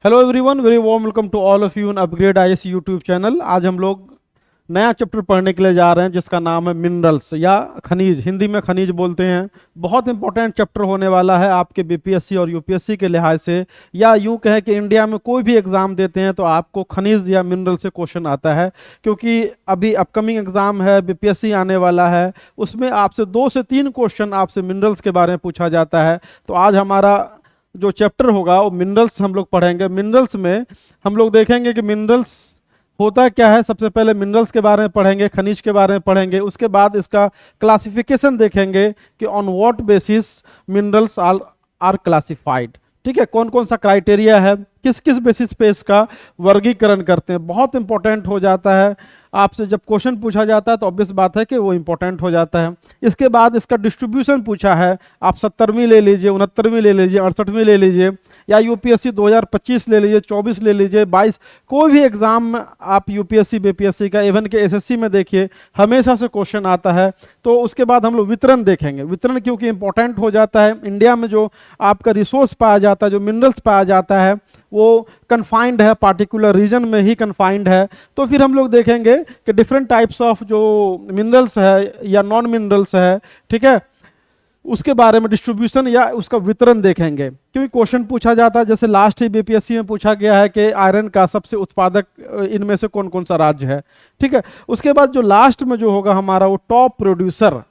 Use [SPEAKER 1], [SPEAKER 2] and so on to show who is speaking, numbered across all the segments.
[SPEAKER 1] Hello everyone, very warm welcome to all of you in Upgrade IAS YouTube channel. आज हम लोग नया chapter पढ़ने के लिए जा रहे हैं जिसका नाम है मिनरल्स या खनिज। हिंदी में खनिज बोलते हैं। बहुत इंपॉर्टेंट चैप्टर होने वाला है आपके बीपीएससी और यूपीएससी के लिहाज से, या यूं कहें कि इंडिया में कोई भी एग्जाम देते हैं तो आपको खनिज या मिनरल से क्वेश्चन आता है, क्योंकि अभी अपकमिंग एग्जाम है, बीपीएससी आने वाला है। उसमें आपसे 2 से 3 क्वेश्चन आपसे मिनरल्स के बारे में पूछा जाता है। तो आज हमारा जो चैप्टर होगा वो मिनरल्स हम लोग पढ़ेंगे। मिनरल्स में हम लोग देखेंगे कि मिनरल्स होता क्या है। सबसे पहले मिनरल्स के बारे में पढ़ेंगे, खनिज के बारे में पढ़ेंगे। उसके बाद इसका क्लासिफिकेशन देखेंगे कि on what basis minerals are classified. ठीक है, कौन कौन सा क्राइटेरिया है, किस किस बेसिस पे इसका वर्गीकरण करते हैं। बहुत इंपॉर्टेंट हो जाता है। आपसे जब क्वेश्चन पूछा जाता है तो ऑब्वियस बात है कि वो इंपॉर्टेंट हो जाता है। इसके बाद इसका डिस्ट्रीब्यूशन पूछा है। आप 70वीं ले लीजिए, 69वीं ले लीजिए, 68वीं ले लीजिए, या यूपीएससी 2025 ले लीजिए, 24 ले लीजिए, 22, कोई भी एग्जाम में आप यूपीएससी बीपीएससी का, इवन के एसएससी में देखिए हमेशा से क्वेश्चन आता है। तो उसके बाद हम लोग वितरण देखेंगे। वितरण क्योंकि इंपॉर्टेंट हो जाता है। इंडिया में जो आपका रिसोर्स पाया जाता है, जो मिनरल्स पाया जाता है, वो कन्फाइंड है, पार्टिकुलर रीजन में ही कन्फाइंड है। तो फिर हम लोग देखेंगे कि डिफरेंट टाइप्स ऑफ जो मिनरल्स है या नॉन मिनरल्स है, ठीक है, उसके बारे में डिस्ट्रीब्यूशन या उसका वितरण देखेंगे। क्योंकि क्वेश्चन पूछा जाता है, जैसे लास्ट ही बीपीएससी में पूछा गया है कि आयरन का सबसे उत्पादक इनमें से कौन कौन सा राज्य है। ठीक है, उसके बाद जो लास्ट में जो होगा हमारा वो टॉप प्रोड्यूसर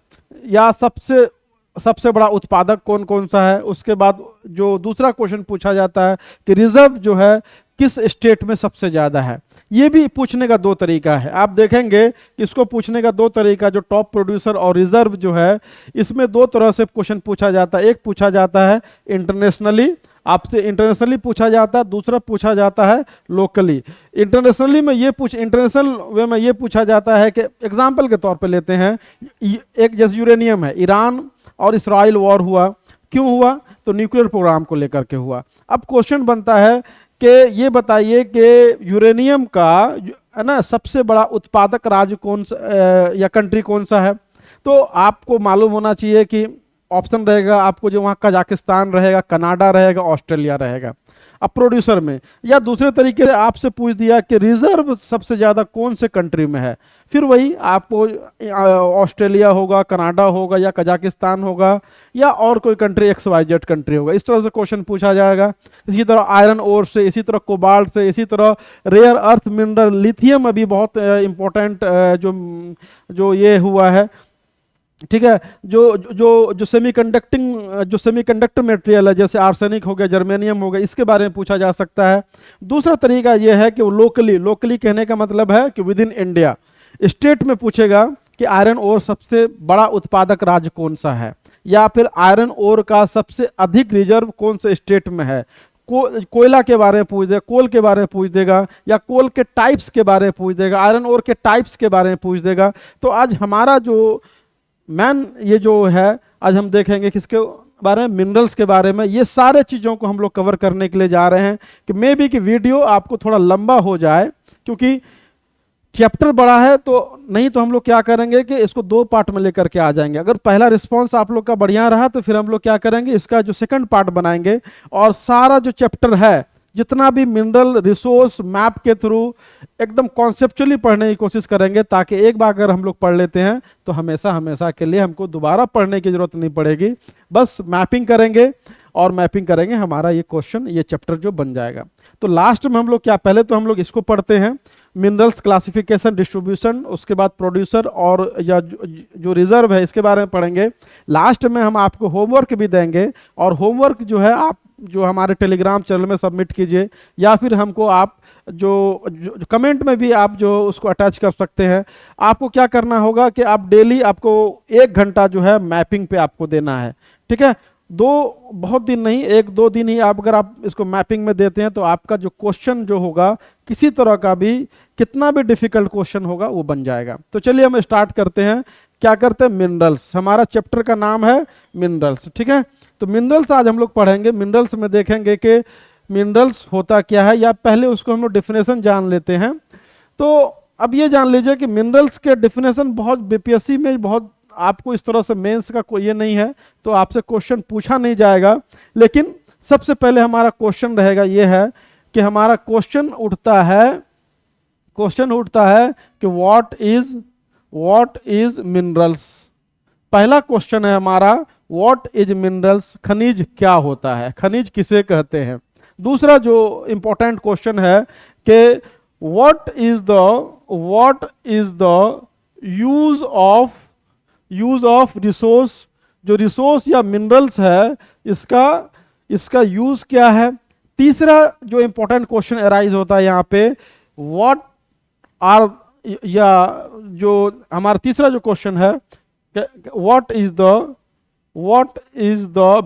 [SPEAKER 1] या सबसे सबसे बड़ा उत्पादक कौन कौन सा है। उसके बाद जो दूसरा क्वेश्चन पूछा जाता है कि रिजर्व जो है किस स्टेट में सबसे ज्यादा है। ये भी पूछने का 2 तरीका है। आप देखेंगे कि इसको पूछने का 2 तरीका, जो टॉप प्रोड्यूसर और रिजर्व जो है, इसमें 2 तरह से क्वेश्चन पूछा जाता है। एक पूछा जाता है इंटरनेशनली, आपसे इंटरनेशनली पूछा जाता है। दूसरा पूछा जाता है लोकली। इंटरनेशनली में इंटरनेशनल वे में ये पूछा जाता है कि एग्जाम्पल के तौर पे लेते हैं, एक जैसे यूरेनियम है, ईरान और इसराइल वॉर हुआ। क्यों हुआ? तो न्यूक्लियर प्रोग्राम को लेकर के हुआ। अब क्वेश्चन बनता है कि ये बताइए कि यूरेनियम का है ना सबसे बड़ा उत्पादक राज्य कौन सा या कंट्री कौन सा है। तो आपको मालूम होना चाहिए कि ऑप्शन रहेगा आपको जो वहाँ कजाकिस्तान रहेगा, कनाडा रहेगा, ऑस्ट्रेलिया रहेगा। अब प्रोड्यूसर में, या दूसरे तरीके से आपसे पूछ दिया कि रिजर्व सबसे ज़्यादा कौन से कंट्री में है, फिर वही आपको ऑस्ट्रेलिया होगा, कनाडा होगा, या कजाकिस्तान होगा, या और कोई कंट्री XYZ कंट्री होगा। इस तरह से क्वेश्चन पूछा जाएगा। इसी तरह आयरन ओर से, इसी तरह कोबाल्ट से, इसी तरह रेयर अर्थ मिनरल, लिथियम अभी बहुत इंपॉर्टेंट जो जो ये हुआ है। ठीक है, जो जो जो सेमीकंडक्टर मटेरियल है, जैसे आर्सेनिक हो गया, जर्मेनियम हो गया, इसके बारे में पूछा जा सकता है। दूसरा तरीका यह है कि वो लोकली कहने का मतलब है कि विद इन इंडिया, स्टेट में पूछेगा कि आयरन ओर सबसे बड़ा उत्पादक राज्य कौन सा है, या फिर आयरन ओर का सबसे अधिक रिजर्व कौन से स्टेट में है। कोयला के बारे में पूछ देगा, कोल के बारे में पूछ देगा, या कोल के टाइप्स के बारे में पूछ देगा, आयरन ओर के टाइप्स के बारे में पूछ देगा। तो आज हमारा जो मैन ये जो है, आज हम देखेंगे किसके बारे में, मिनरल्स के बारे में। ये सारे चीज़ों को हम लोग कवर करने के लिए जा रहे हैं कि मे बी कि वीडियो आपको थोड़ा लंबा हो जाए, क्योंकि चैप्टर बड़ा है। तो नहीं तो हम लोग क्या करेंगे कि इसको 2 पार्ट में लेकर के आ जाएंगे। अगर पहला रिस्पांस आप लोग का बढ़िया रहा तो फिर हम लोग क्या करेंगे, इसका जो सेकंड पार्ट बनाएंगे, और सारा जो चैप्टर है, जितना भी मिनरल रिसोर्स मैप के थ्रू एकदम कॉन्सेप्चुअली पढ़ने की कोशिश करेंगे, ताकि एक बार अगर हम लोग पढ़ लेते हैं तो हमेशा हमेशा के लिए हमको दोबारा पढ़ने की जरूरत नहीं पड़ेगी। बस मैपिंग करेंगे और मैपिंग करेंगे, हमारा ये क्वेश्चन, ये चैप्टर जो बन जाएगा। तो लास्ट में हम लोग क्या, पहले तो हम लोग इसको पढ़ते हैं, मिनरल्स क्लासिफिकेशन, डिस्ट्रीब्यूशन, उसके बाद प्रोड्यूसर और या जो रिजर्व है इसके बारे में पढ़ेंगे। लास्ट में हम आपको होमवर्क भी देंगे, और होमवर्क जो है आप जो हमारे टेलीग्राम चैनल में सबमिट कीजिए, या फिर हमको आप जो कमेंट में भी आप जो उसको अटैच कर सकते हैं। आपको क्या करना होगा कि आप डेली आपको 1 घंटा जो है मैपिंग पे आपको देना है। ठीक है, बहुत दिन नहीं, 1-2 दिन ही आप अगर आप इसको मैपिंग में देते हैं तो आपका जो क्वेश्चन जो होगा, किसी तरह का भी, कितना भी डिफिकल्ट क्वेश्चन होगा, वो बन जाएगा। तो चलिए हम स्टार्ट करते हैं। क्या करते हैं, मिनरल्स। हमारा चैप्टर का नाम है मिनरल्स। ठीक है, तो मिनरल्स आज हम लोग पढ़ेंगे। मिनरल्स में देखेंगे कि मिनरल्स होता क्या है, या पहले उसको हम लोग डिफिनेशन जान लेते हैं। तो अब ये जान लीजिए कि मिनरल्स के डिफिनेशन बहुत बीपीएससी में बहुत आपको इस तरह से मेंस का कोई ये नहीं है, तो आपसे क्वेश्चन पूछा नहीं जाएगा। लेकिन सबसे पहले हमारा क्वेश्चन रहेगा ये है कि हमारा क्वेश्चन उठता है कि व्हाट इज मिनरल्स। पहला क्वेश्चन है हमारा व्हाट इज मिनरल्स, खनिज क्या होता है, खनिज किसे कहते हैं। दूसरा जो इंपॉर्टेंट क्वेश्चन है कि what is the use of resource, जो रिसोर्स या मिनरल्स है इसका यूज क्या है। तीसरा जो इंपॉर्टेंट क्वेश्चन अराइज होता है यहाँ पे व्हाट आर, या जो हमारा तीसरा जो क्वेश्चन है what is the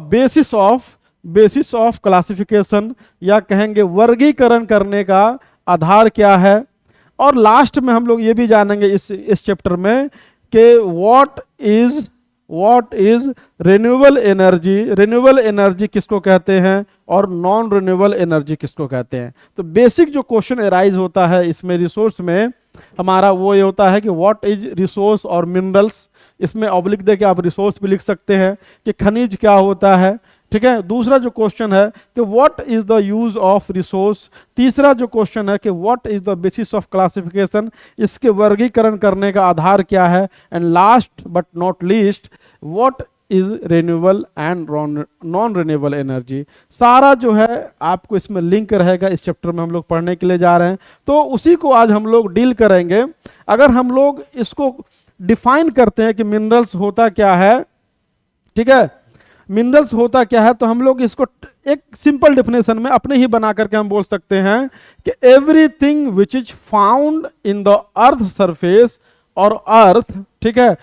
[SPEAKER 1] basis of classification, या कहेंगे वर्गीकरण करने का आधार क्या है। और लास्ट में हम लोग ये भी जानेंगे इस चैप्टर में कि व्हाट इज रिन्यूएबल एनर्जी किसको कहते हैं और नॉन रिन्यूएबल एनर्जी किसको कहते हैं। तो बेसिक जो क्वेश्चन अराइज होता है इसमें रिसोर्स में हमारा वो ये होता है कि व्हाट इज रिसोर्स और मिनरल्स, इसमें ऑब्लिक दे के आप रिसोर्स भी लिख सकते हैं कि खनिज क्या होता है, ठीक है। दूसरा जो क्वेश्चन है कि what is the use of resource. तीसरा जो क्वेश्चन है कि what is the basis of classification, इसके वर्गीकरण करने का आधार क्या है। And last but not least what is renewable and non renewable energy. सारा जो है आपको इसमें लिंक रहेगा, इस चैप्टर में हम लोग पढ़ने के लिए जा रहे हैं, तो उसी को आज हम लोग डील करेंगे। अगर हम लोग इसको डिफाइन करते हैं कि मिनरल्स होता क्या है, ठीक है, मिनरल्स होता क्या है, तो हम लोग इसको एक सिंपल डेफिनेशन में अपने ही बना करके हम बोल सकते हैं कि everything which is found in the earth surface और अर्थ, ठीक है,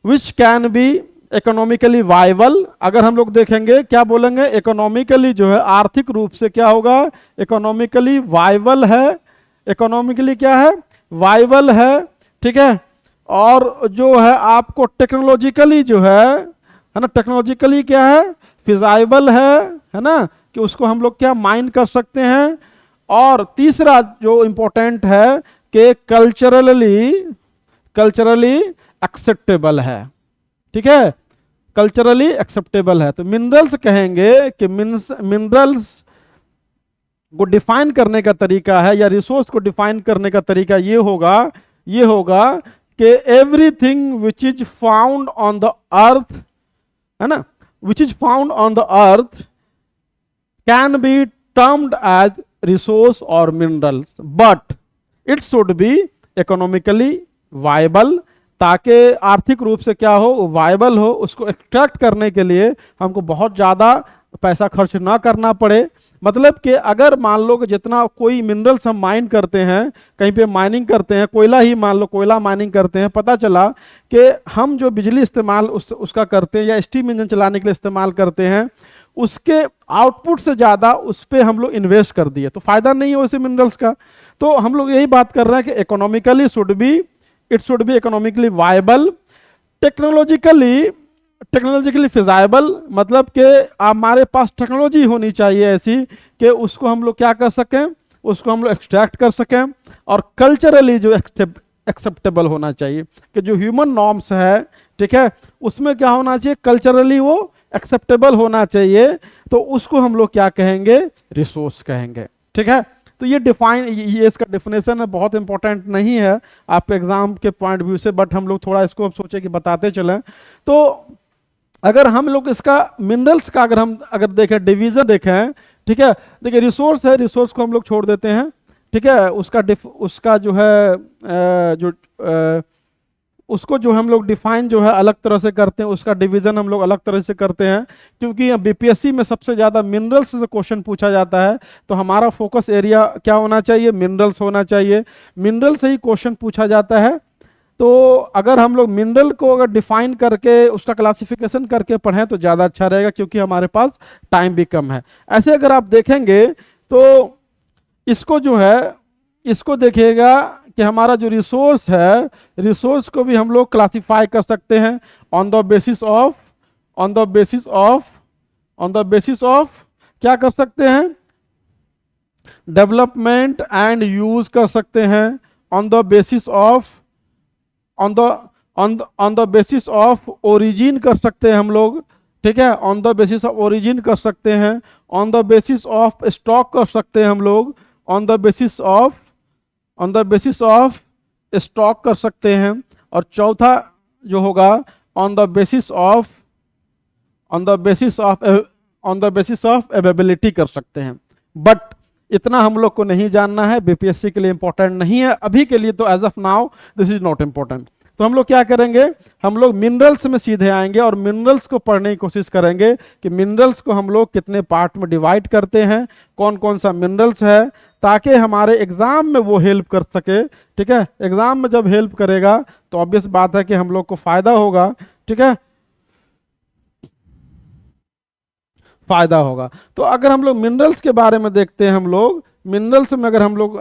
[SPEAKER 1] which can be economically viable. अगर हम लोग देखेंगे क्या बोलेंगे, इकोनॉमिकली जो है आर्थिक रूप से क्या होगा, इकोनॉमिकली वाइबल है, इकोनॉमिकली क्या है, वाइबल है, ठीक है। और जो है आपको टेक्नोलॉजिकली जो है ना, टेक्नोलॉजिकली क्या है, फिजाइबल है ना, कि उसको हम लोग क्या माइन कर सकते हैं। और तीसरा जो इंपॉर्टेंट है कि कल्चरली एक्सेप्टेबल है, ठीक है, कल्चरली एक्सेप्टेबल है। तो मिनरल्स कहेंगे कि मिनरल्स को डिफाइन करने का तरीका है या रिसोर्स को डिफाइन करने का तरीका ये होगा कि everything which is found on the earth, है ना, which is found on the earth can be termed as resource और minerals, but it should be economically viable, ताकि आर्थिक रूप से क्या हो, वाइबल हो। उसको एक्सट्रैक्ट करने के लिए हमको बहुत ज़्यादा पैसा खर्च ना करना पड़े। मतलब कि अगर मान लो कि जितना कोई मिनरल्स हम माइन करते हैं, कहीं पे माइनिंग करते हैं, कोयला ही मान लो, कोयला माइनिंग करते हैं, पता चला कि हम जो बिजली इस्तेमाल उसका करते हैं या स्टीम इंजन चलाने के लिए इस्तेमाल करते हैं, उसके आउटपुट से ज़्यादा उस पर हम लोग इन्वेस्ट कर दिए, तो फायदा नहीं है वैसे मिनरल्स का। तो हम लोग यही बात कर रहे हैं कि economically it should be economically viable, technologically feasible, मतलब कि हमारे पास टेक्नोलॉजी होनी चाहिए ऐसी कि उसको हम लोग क्या कर सकें, उसको हम लोग एक्सट्रैक्ट कर सकें। और कल्चरली जो एक्सेप्टेबल होना चाहिए कि जो ह्यूमन नॉर्म्स है, ठीक है, उसमें क्या होना चाहिए, कल्चरली वो एक्सेप्टेबल होना चाहिए। तो उसको हम लोग क्या कहेंगे, रिसोर्स कहेंगे, ठीक है। तो ये इसका डेफिनेशन है, बहुत इंपॉर्टेंट नहीं है आपके एग्जाम के पॉइंट व्यू से, बट हम लोग थोड़ा इसको अब सोचे कि बताते चलें। तो अगर हम लोग इसका मिनरल्स का अगर देखें, डिवीजन देखें, ठीक है, देखिए रिसोर्स है, रिसोर्स को हम लोग छोड़ देते हैं, ठीक है, उसका जो है उसको जो हम लोग डिफाइन जो है अलग तरह से करते हैं, उसका डिवीजन हम लोग अलग तरह से करते हैं, क्योंकि बीपीएससी में सबसे ज़्यादा मिनरल्स से क्वेश्चन पूछा जाता है। तो हमारा फोकस एरिया क्या होना चाहिए, मिनरल्स होना चाहिए, मिनरल से ही क्वेश्चन पूछा जाता है। तो अगर हम लोग मिनरल को अगर डिफाइन करके उसका क्लासिफिकेशन करके पढ़ें तो ज़्यादा अच्छा रहेगा, क्योंकि हमारे पास टाइम भी कम है। ऐसे अगर आप देखेंगे तो इसको जो है, इसको देखिएगा कि हमारा जो रिसोर्स है, रिसोर्स को भी हम लोग क्लासिफाई कर सकते हैं ऑन द बेसिस ऑफ क्या कर सकते हैं, डेवलपमेंट एंड यूज कर सकते हैं, on the basis of origin कर सकते हैं हम लोग, ठीक है, on the basis of origin कर सकते हैं, on the basis of stock कर सकते हैं हम लोग, on the basis of stock कर सकते हैं, और चौथा जो होगा on the basis of availability कर सकते हैं। बट इतना हम लोग को नहीं जानना है, बीपीएससी के लिए इंपॉर्टेंट नहीं है अभी के लिए, तो as of now this is not important. तो हम लोग क्या करेंगे, हम लोग मिनरल्स में सीधे आएंगे और मिनरल्स को पढ़ने की कोशिश करेंगे कि मिनरल्स को हम लोग कितने पार्ट में डिवाइड करते हैं, कौन कौन सा मिनरल्स है, ताकि हमारे एग्जाम में वो हेल्प कर सके। ठीक है, एग्जाम में जब हेल्प करेगा तो ऑब्वियस बात है कि हम लोग को फायदा होगा। ठीक है, फायदा होगा। तो अगर हम लोग मिनरल्स के बारे में देखते हैं, हम लोग मिनरल्स में अगर हम लोग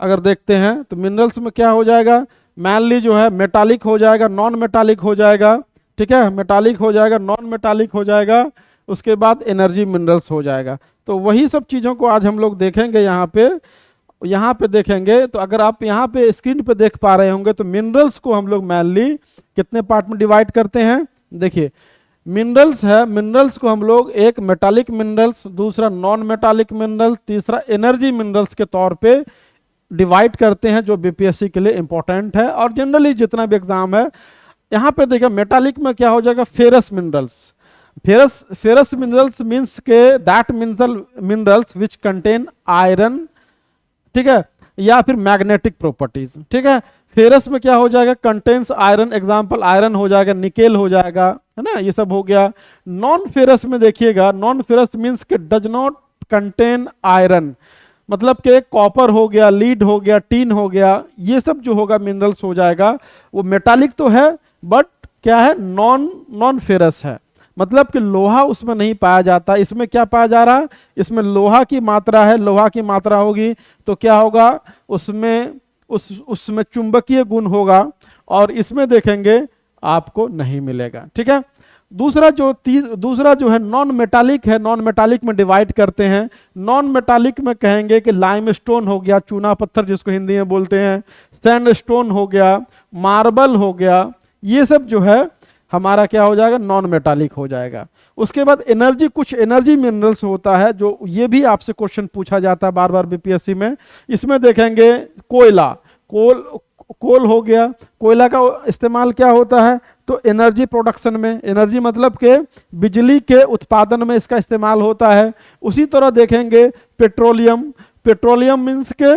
[SPEAKER 1] अगर देखते हैं तो मिनरल्स में क्या हो जाएगा, मैनली जो है मेटालिक हो जाएगा, नॉन मेटालिक हो जाएगा। ठीक है, मेटालिक हो जाएगा, नॉन मेटालिक हो जाएगा, उसके बाद एनर्जी मिनरल्स हो जाएगा। तो वही सब चीज़ों को आज हम लोग देखेंगे यहाँ पे देखेंगे। तो अगर आप यहाँ पे स्क्रीन पे देख पा रहे होंगे तो मिनरल्स को हम लोग मैनली कितने पार्ट में डिवाइड करते हैं। देखिए मिनरल्स है, मिनरल्स को हम लोग एक मेटालिक मिनरल्स, दूसरा नॉन मेटालिक मिनरल, तीसरा एनर्जी मिनरल्स के तौर पे डिवाइड करते हैं, जो बीपीएससी के लिए इंपॉर्टेंट है और जनरली जितना भी एग्जाम है। यहाँ पे देखिए मेटालिक में क्या हो जाएगा, ferrous minerals. Ferrous minerals means के that minerals which contain iron, ठीक है, या फिर मैग्नेटिक प्रॉपर्टीज। ठीक है, फेरस में क्या हो जाएगा, कंटेन्स आयरन, एग्जांपल आयरन हो जाएगा, निकेल हो जाएगा, है ना, ये सब हो गया। नॉन फेरस में देखिएगा, नॉन फेरस मीन्स के डज नॉट कंटेन आयरन, मतलब के कॉपर हो गया, लीड हो गया, टीन हो गया, ये सब जो होगा मिनरल्स हो जाएगा। वो मेटालिक तो है बट क्या है, नॉन फेरस है, मतलब कि लोहा उसमें नहीं पाया जाता। इसमें क्या पाया जा रहा है, इसमें लोहा की मात्रा है, लोहा की मात्रा होगी तो क्या होगा, उसमें चुंबकीय गुण होगा, और इसमें देखेंगे आपको नहीं मिलेगा। ठीक है, दूसरा जो है नॉन मेटालिक है, नॉन मेटालिक में डिवाइड करते हैं। नॉन मेटालिक में कहेंगे कि लाइमस्टोन हो गया, चूना पत्थर जिसको हिंदी में बोलते हैं, सैंडस्टोन हो गया, मार्बल हो गया, ये सब जो है हमारा क्या हो जाएगा, नॉन मेटालिक हो जाएगा। उसके बाद एनर्जी, कुछ एनर्जी मिनरल्स होता है जो ये भी आपसे क्वेश्चन पूछा जाता है बार बार बीपीएससी में। इसमें देखेंगे कोयला, कोल हो गया, कोयला का इस्तेमाल क्या होता है, तो एनर्जी प्रोडक्शन में, एनर्जी मतलब के बिजली के उत्पादन में इसका इस्तेमाल होता है। उसी तरह देखेंगे पेट्रोलियम, पेट्रोलियम मीन्स के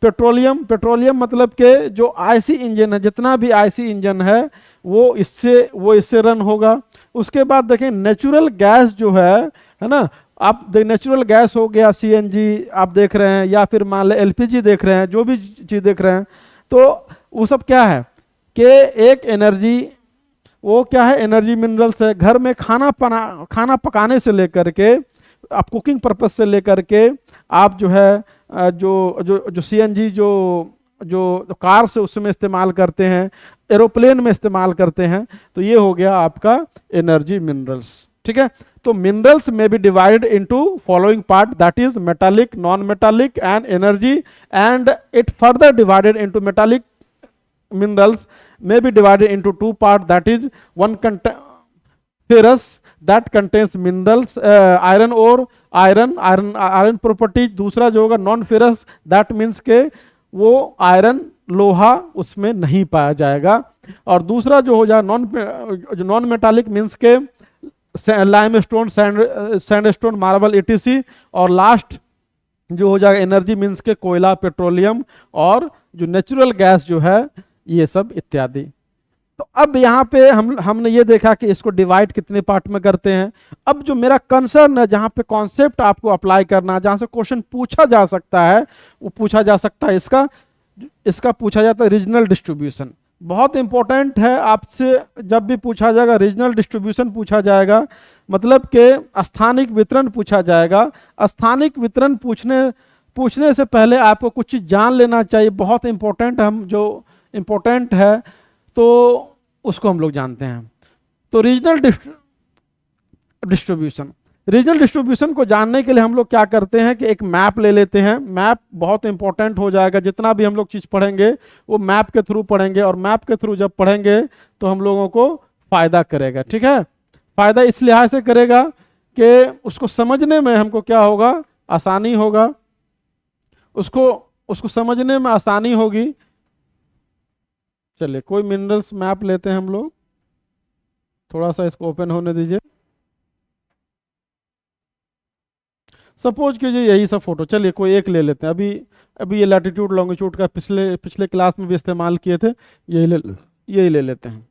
[SPEAKER 1] पेट्रोलियम मतलब के जो आईसी इंजन है, जितना भी आईसी इंजन है वो इससे रन होगा। उसके बाद देखें नेचुरल गैस जो है ना, आप नेचुरल गैस हो गया, सीएनजी आप देख रहे हैं, या फिर मान लें एलपीजी देख रहे हैं, जो भी चीज देख रहे हैं, तो वो सब क्या है कि एक एनर्जी, वो क्या है, एनर्जी मिनरल्स है। घर में खाना पकाने से लेकर के, आप कुकिंग पर्पज से लेकर के, आप जो है जो सीएनजी जो कार से उसमें इस्तेमाल करते हैं, एरोप्लेन में इस्तेमाल करते हैं, तो ये हो गया आपका एनर्जी मिनरल्स। ठीक है, तो मिनरल्स में be divided into following part, that is metallic, non metallic and energy, and it further divided into metallic minerals may be divided into two parts, that is one ferrous that contains minerals, iron ore, iron properties। दूसरा जो होगा non ferrous, that means के वो iron, लोहा उसमें नहीं पाया जाएगा। और दूसरा जो हो जाए नॉन मेटालिक मीन्स के लाइमस्टोन, सैंडस्टोन, मार्बल एटीसी। और लास्ट जो हो जाएगा एनर्जी मीन्स के कोयला, पेट्रोलियम, और जो नेचुरल गैस जो है, ये सब इत्यादि। तो अब यहाँ पे हमने ये देखा कि इसको डिवाइड कितने पार्ट में करते हैं। अब जो मेरा कंसर्न है, जहाँ पे कॉन्सेप्ट आपको अप्लाई करना है, जहाँ से क्वेश्चन पूछा जा सकता है, वो पूछा जा सकता है इसका पूछा जाता है रीजनल डिस्ट्रीब्यूशन। बहुत इंपॉर्टेंट है, आपसे जब भी पूछा जाएगा रीजनल डिस्ट्रीब्यूशन पूछा जाएगा, मतलब के स्थानिक वितरण पूछा जाएगा। स्थानिक वितरण पूछने से पहले आपको कुछ चीज जान लेना चाहिए, बहुत इंपॉर्टेंट, हम जो इंपॉर्टेंट है तो उसको हम लोग जानते हैं। तो रीजनल डिस्ट्रीब्यूशन को जानने के लिए हम लोग क्या करते हैं कि एक मैप ले लेते हैं। मैप बहुत इंपॉर्टेंट हो जाएगा, जितना भी हम लोग चीज पढ़ेंगे वो मैप के थ्रू पढ़ेंगे, और मैप के थ्रू जब पढ़ेंगे तो हम लोगों को फायदा करेगा। ठीक है, फायदा इस लिहाज से करेगा कि उसको समझने में हमको क्या होगा, आसानी होगा। उसको उसको समझने में आसानी होगी। चलिए कोई मिनरल्स मैप लेते हैं हम लोग, थोड़ा सा इसको ओपन होने दीजिए। सपोज कीजिए यही सब फोटो, चलिए कोई एक ले लेते हैं। अभी अभी ये लैटिट्यूड लॉन्गिट्यूड का पिछले पिछले क्लास में भी इस्तेमाल किए थे, यही ले लेते हैं।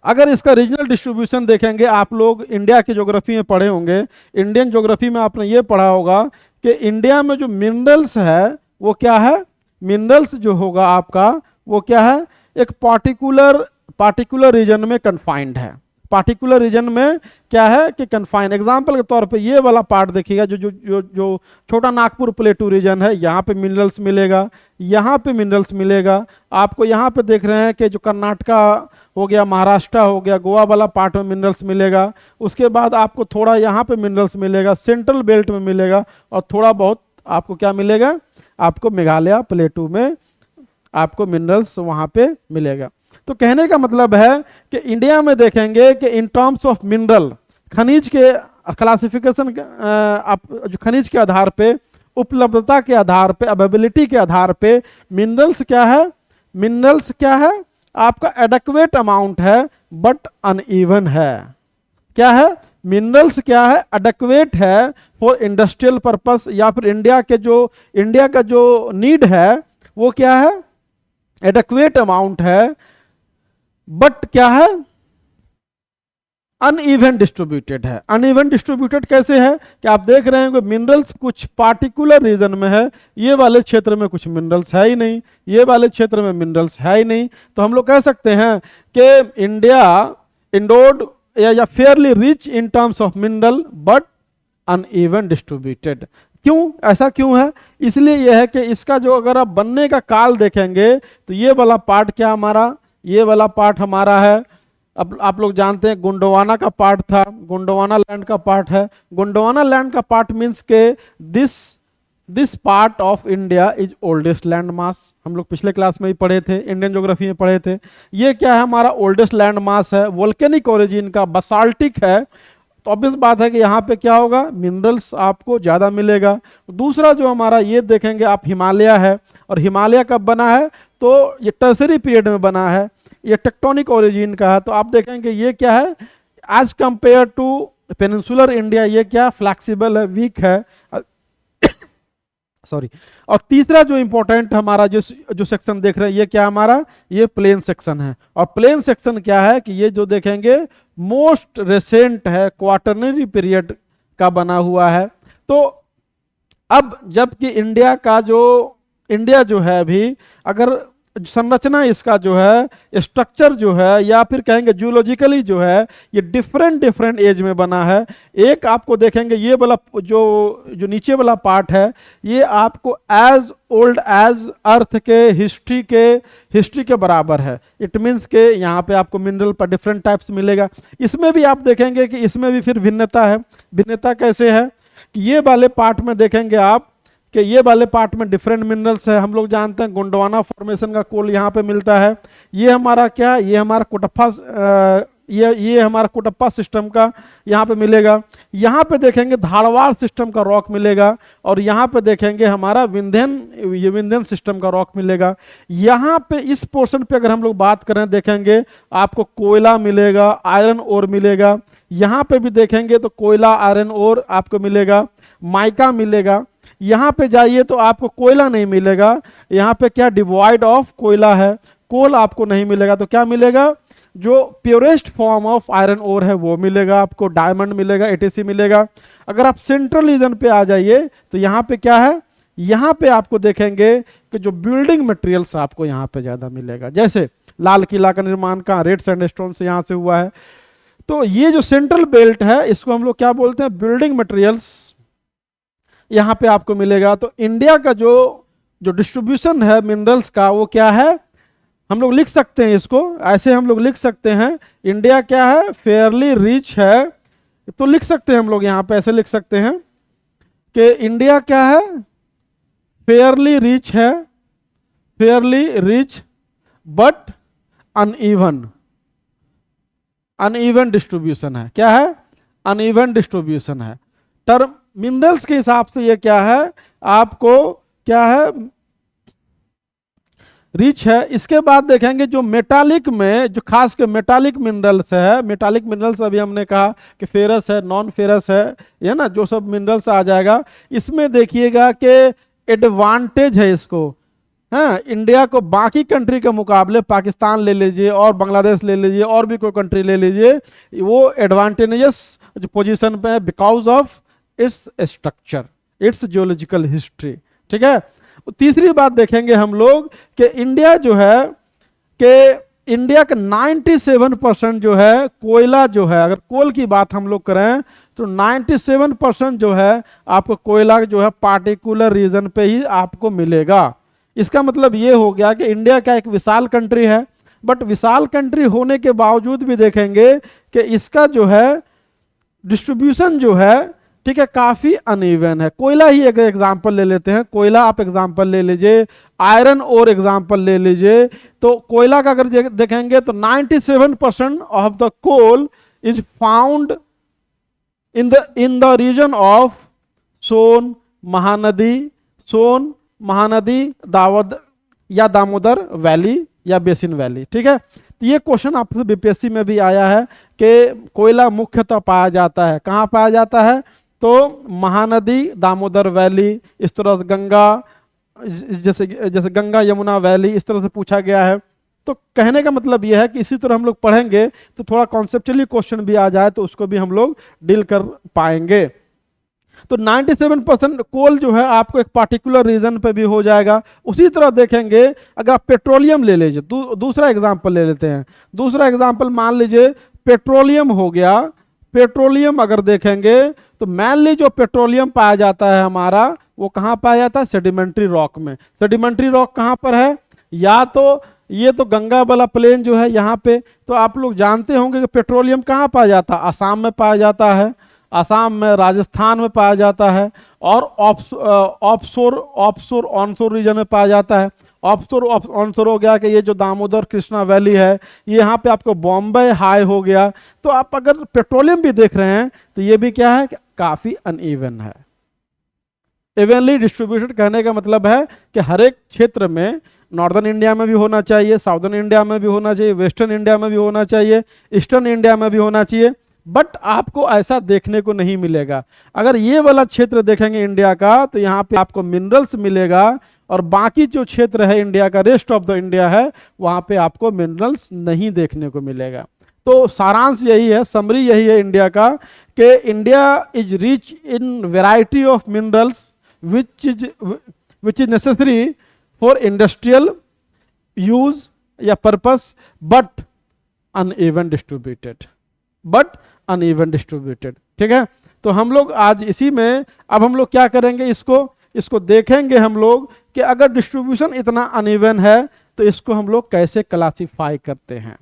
[SPEAKER 1] अगर इसका रीजनल डिस्ट्रीब्यूशन देखेंगे, आप लोग इंडिया की ज्योग्राफी में पढ़े होंगे, इंडियन ज्योग्राफी में आपने ये पढ़ा होगा कि इंडिया में जो मिनरल्स है वो क्या है, मिनरल्स जो होगा आपका वो क्या है, एक पार्टिकुलर पार्टिकुलर रीजन में कन्फाइंड है। पार्टिकुलर रीजन में क्या है कि कन्फाइंड। एग्जांपल के तौर पे ये वाला पार्ट देखिएगा, जो जो जो जो छोटा नागपुर प्लेटू रीजन है, यहाँ पे मिनरल्स मिलेगा, यहाँ पे मिनरल्स मिलेगा आपको। यहाँ पे देख रहे हैं कि जो कर्नाटका हो गया, महाराष्ट्र हो गया, गोवा वाला पार्ट में मिनरल्स मिलेगा। उसके बाद आपको थोड़ा यहाँ पे मिनरल्स मिलेगा, सेंट्रल बेल्ट में मिलेगा, और थोड़ा बहुत आपको क्या मिलेगा, आपको मेघालय प्लेटू में आपको मिनरल्स वहाँ पे मिलेगा। तो कहने का मतलब है कि इंडिया में देखेंगे कि इन टर्म्स ऑफ मिनरल, खनिज के क्लासिफिकेशन, आप जो खनिज के आधार पे, उपलब्धता के आधार पे, अवेलेबिलिटी के आधार पे मिनरल्स क्या है, मिनरल्स क्या है आपका एडेक्वेट अमाउंट है बट अनइवन है। क्या है, मिनरल्स क्या है, एडेक्वेट है फॉर इंडस्ट्रियल पर्पस, या फिर इंडिया का जो नीड है वो क्या है, एडेक्वेट अमाउंट है, बट क्या है, अनइवन डिस्ट्रीब्यूटेड है। अनइवन डिस्ट्रीब्यूटेड कैसे है कि आप देख रहे हैं कि मिनरल्स कुछ पार्टिकुलर रीजन में है, ये वाले क्षेत्र में कुछ मिनरल्स है ही नहीं, ये वाले क्षेत्र में मिनरल्स है ही नहीं। तो हम लोग कह सकते हैं कि इंडिया इंडोड या Fairlie rich in terms of mineral but uneven distributed. क्यों, ऐसा क्यों है, इसलिए यह है कि इसका जो अगर आप बनने का काल देखेंगे तो ये वाला पार्ट क्या हमारा, ये वाला पार्ट हमारा है, अब आप लोग जानते हैं गोंडवाना का पार्ट था, गोंडवाना लैंड का पार्ट है। गोंडवाना लैंड का पार्ट मींस के this part of India is oldest land mass. हम लोग पिछले क्लास में ही पढ़े थे, इंडियन ज्योग्राफी में पढ़े थे। ये क्या है, हमारा ओल्डेस्ट लैंड मास है, वोल्केनिक ओरिजिन का, बसाल्टिक है। तो ऑब्वियस बात है कि यहाँ पे क्या होगा, मिनरल्स आपको ज़्यादा मिलेगा। दूसरा जो हमारा ये देखेंगे आप, हिमालय है, और हिमालय कब बना है, तो ये टर्सरी पीरियड में बना है, ये टेक्टोनिक ओरिजिन का है। तो आप देखेंगे ये क्या है, as compare to peninsular India ये क्या, फ्लैक्सिबल है, वीक है। सॉरी। और तीसरा जो इंपॉर्टेंट हमारा जो सेक्शन देख रहे हैं ये क्या हमारा, ये प्लेन सेक्शन है। और प्लेन सेक्शन क्या है कि ये जो देखेंगे मोस्ट रिसेंट है, क्वार्टरनरी पीरियड का बना हुआ है। तो अब जबकि इंडिया जो है अभी, अगर संरचना इसका जो है, स्ट्रक्चर जो है, या फिर कहेंगे जियोलॉजिकली जो है, ये डिफरेंट एज में बना है। एक आपको देखेंगे ये वाला जो नीचे वाला पार्ट है, ये आपको एज ओल्ड एज अर्थ के हिस्ट्री के बराबर है। इट मीन्स के यहाँ पे आपको मिनरल पर डिफरेंट टाइप्स मिलेगा। इसमें भी आप देखेंगे कि इसमें भी फिर भिन्नता है। भिन्नता कैसे है कि ये वाले पार्ट में देखेंगे आप कि ये वाले पार्ट में डिफरेंट मिनरल्स है। हम लोग जानते हैं गोंडवाना फॉर्मेशन का कोल यहाँ पे मिलता है। ये हमारा क्या, ये हमारा कोटप्पा, ये हमारा कोटप्पा सिस्टम का यहाँ पे मिलेगा। यहाँ पे देखेंगे धारवाड़ सिस्टम का रॉक मिलेगा, और यहाँ पे देखेंगे हमारा विंध्यन सिस्टम का रॉक मिलेगा। यहाँ पे इस पोर्शन पे अगर हम लोग बात करें, देखेंगे आपको कोयला मिलेगा, आयरन ओर मिलेगा। यहाँ पे भी देखेंगे तो कोयला, आयरन ओर आपको मिलेगा, माइका मिलेगा। यहाँ पे जाइए तो आपको कोयला नहीं मिलेगा, यहाँ पे क्या डिवॉइड ऑफ कोयला है, कोल आपको नहीं मिलेगा। तो क्या मिलेगा, जो purest form of iron ore है वो मिलेगा आपको, डायमंड मिलेगा, एटीसी मिलेगा। अगर आप सेंट्रल रीजन पे आ जाइए तो यहाँ पे क्या है, यहाँ पे आपको देखेंगे कि जो बिल्डिंग मटेरियल्स आपको यहाँ पे ज्यादा मिलेगा। जैसे लाल किला का निर्माण का रेड सैंडस्टोन से यहाँ से हुआ है। तो ये जो सेंट्रल बेल्ट है इसको हम लोग क्या बोलते हैं, बिल्डिंग मटेरियल्स यहाँ पे आपको मिलेगा। तो इंडिया का जो डिस्ट्रीब्यूशन है मिनरल्स का वो क्या है, हम लोग लिख सकते हैं इसको ऐसे, हम लोग लिख सकते हैं इंडिया क्या है, फेयरली रिच है। तो लिख सकते हैं हम लोग यहाँ पे ऐसे लिख सकते हैं कि इंडिया क्या है, फेयरली रिच है, Fairlie rich but uneven distribution है। क्या है, अनइवन डिस्ट्रीब्यूशन है। टर्म मिनरल्स के हिसाब से ये क्या है, आपको क्या है, रिच है। इसके बाद देखेंगे जो मेटालिक में, जो खास के मेटालिक मिनरल्स है, मेटालिक मिनरल्स अभी हमने कहा कि फेरस है, नॉन फेरस है, ये ना जो सब मिनरल्स आ जाएगा, इसमें देखिएगा कि एडवांटेज है इसको, हाँ, इंडिया को बाकी कंट्री के मुकाबले, पाकिस्तान ले लीजिए और बांग्लादेश ले लीजिए और भी कोई कंट्री ले लीजिए, वो एडवांटेजेस पोजीशन पे है because of its structure, it's geological history. ठीक है। तीसरी बात देखेंगे हम लोग कि इंडिया जो है, कि इंडिया का 97% जो है कोयला जो है, अगर कोल की बात हम लोग करें तो 97% जो है आपको कोयला जो है पार्टिकुलर रीजन पे ही आपको मिलेगा। इसका मतलब ये हो गया कि इंडिया का एक विशाल कंट्री है, बट विशाल कंट्री होने के बावजूद भी देखेंगे कि इसका जो है डिस्ट्रीब्यूशन जो है, ठीक है, काफी अनइवन है। कोयला ही एक एग्जांपल ले लेते हैं, कोयला आप एग्जांपल ले लीजिए, आयरन और एग्जांपल ले लीजिए, तो कोयला का अगर देखेंगे तो 97% of the coal is found in the region of Son Mahanadi, Son Mahanadi, दावद या दामोदर वैली या बेसिन वैली। ठीक है। तो ये क्वेश्चन आपसे बीपीएससी में भी आया है कि कोयला मुख्यतः पाया जाता है, कहाँ पाया जाता है, तो महानदी, दामोदर वैली, इस तरह से गंगा, जैसे जैसे गंगा यमुना वैली, इस तरह से पूछा गया है। तो कहने का मतलब यह है कि इसी तरह हम लोग पढ़ेंगे तो थोड़ा कॉन्सेप्चुअली क्वेश्चन भी आ जाए तो उसको भी हम लोग डील कर पाएंगे। तो 97% कोल जो है आपको एक पार्टिकुलर रीजन पे भी हो जाएगा। उसी तरह देखेंगे अगर आप पेट्रोलियम ले लीजिए, दूसरा एग्जांपल ले लेते हैं, दूसरा एग्जांपल मान लीजिए पेट्रोलियम हो गया। पेट्रोलियम अगर देखेंगे तो मेनली जो पेट्रोलियम पाया जाता है हमारा, वो कहाँ पाया जाता है, सेडिमेंट्री रॉक में। सेडिमेंट्री रॉक कहाँ पर है, या तो ये तो गंगा वाला प्लेन जो है यहाँ पे, तो आप लोग जानते होंगे कि पेट्रोलियम कहाँ पाया जाता है, आसाम में पाया जाता है, आसाम में, राजस्थान में पाया जाता है, और ऑफशोर ऑनशोर रीजन में पाया जाता है। ऑफशोर ऑनशोर हो गया कि ये जो दामोदर कृष्णा वैली है, ये यहाँ पे आपको बॉम्बे हाई हो गया। तो आप अगर पेट्रोलियम भी देख रहे हैं तो ये भी क्या है, काफी अनइवन है। इवनली डिस्ट्रीब्यूटेड कहने का मतलब है कि हर एक क्षेत्र में, नॉर्दर्न इंडिया में भी होना चाहिए, साउदर्न इंडिया में भी होना चाहिए, वेस्टर्न इंडिया में भी होना चाहिए, ईस्टर्न इंडिया में भी होना चाहिए, बट आपको ऐसा देखने को नहीं मिलेगा। अगर ये वाला क्षेत्र देखेंगे इंडिया का, तो यहाँ पे आपको मिनरल्स मिलेगा, और बाकी जो क्षेत्र है इंडिया का, रेस्ट ऑफ द इंडिया है, वहाँ पे आपको मिनरल्स नहीं देखने को मिलेगा। तो सारांश यही है, समरी यही है इंडिया का, कि India is rich in variety of minerals which is necessary for industrial use या purpose, but uneven distributed, ठीक है। तो हम लोग आज इसी में, अब हम लोग क्या करेंगे, इसको देखेंगे हम लोग कि अगर डिस्ट्रीब्यूशन इतना अनइवन है तो इसको हम लोग कैसे क्लासिफाई करते हैं।